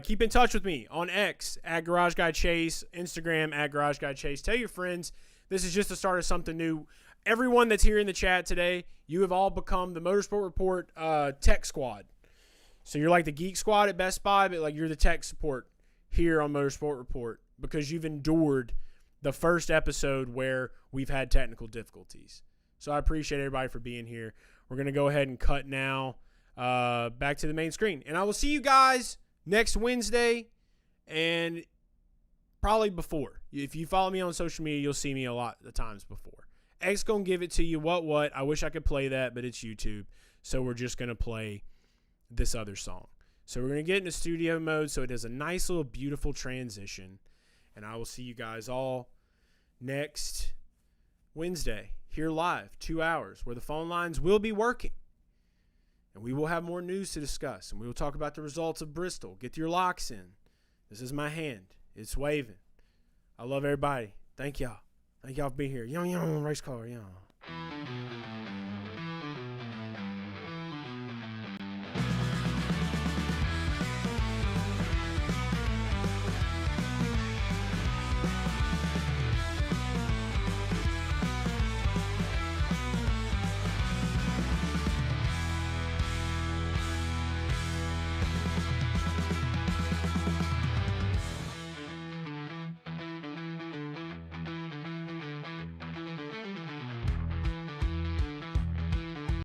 Keep in touch with me on X at Garage Guy Chase, Instagram at Garage Guy Chase. Tell your friends this is just the start of something new. Everyone that's here in the chat today, you have all become the Motorsport Report tech squad. So you're like the geek squad at Best Buy, but like you're the tech support here on Motorsport Report because you've endured the first episode where we've had technical difficulties. So I appreciate everybody for being here. We're going to go ahead and cut now back to the main screen. And I will see you guys next Wednesday and probably before. If you follow me on social media, you'll see me a lot of times before. X going to give it to you. What? I wish I could play that, but it's YouTube. So we're just going to play this other song. So we're going to get into studio mode so it has a nice little beautiful transition. And I will see you guys all next Wednesday here live, 2 hours, where the phone lines will be working. And we will have more news to discuss. And we will talk about the results of Bristol. Get your locks in. This is my hand. It's waving. I love everybody. Thank y'all. Thank y'all for being here. Young race car, young.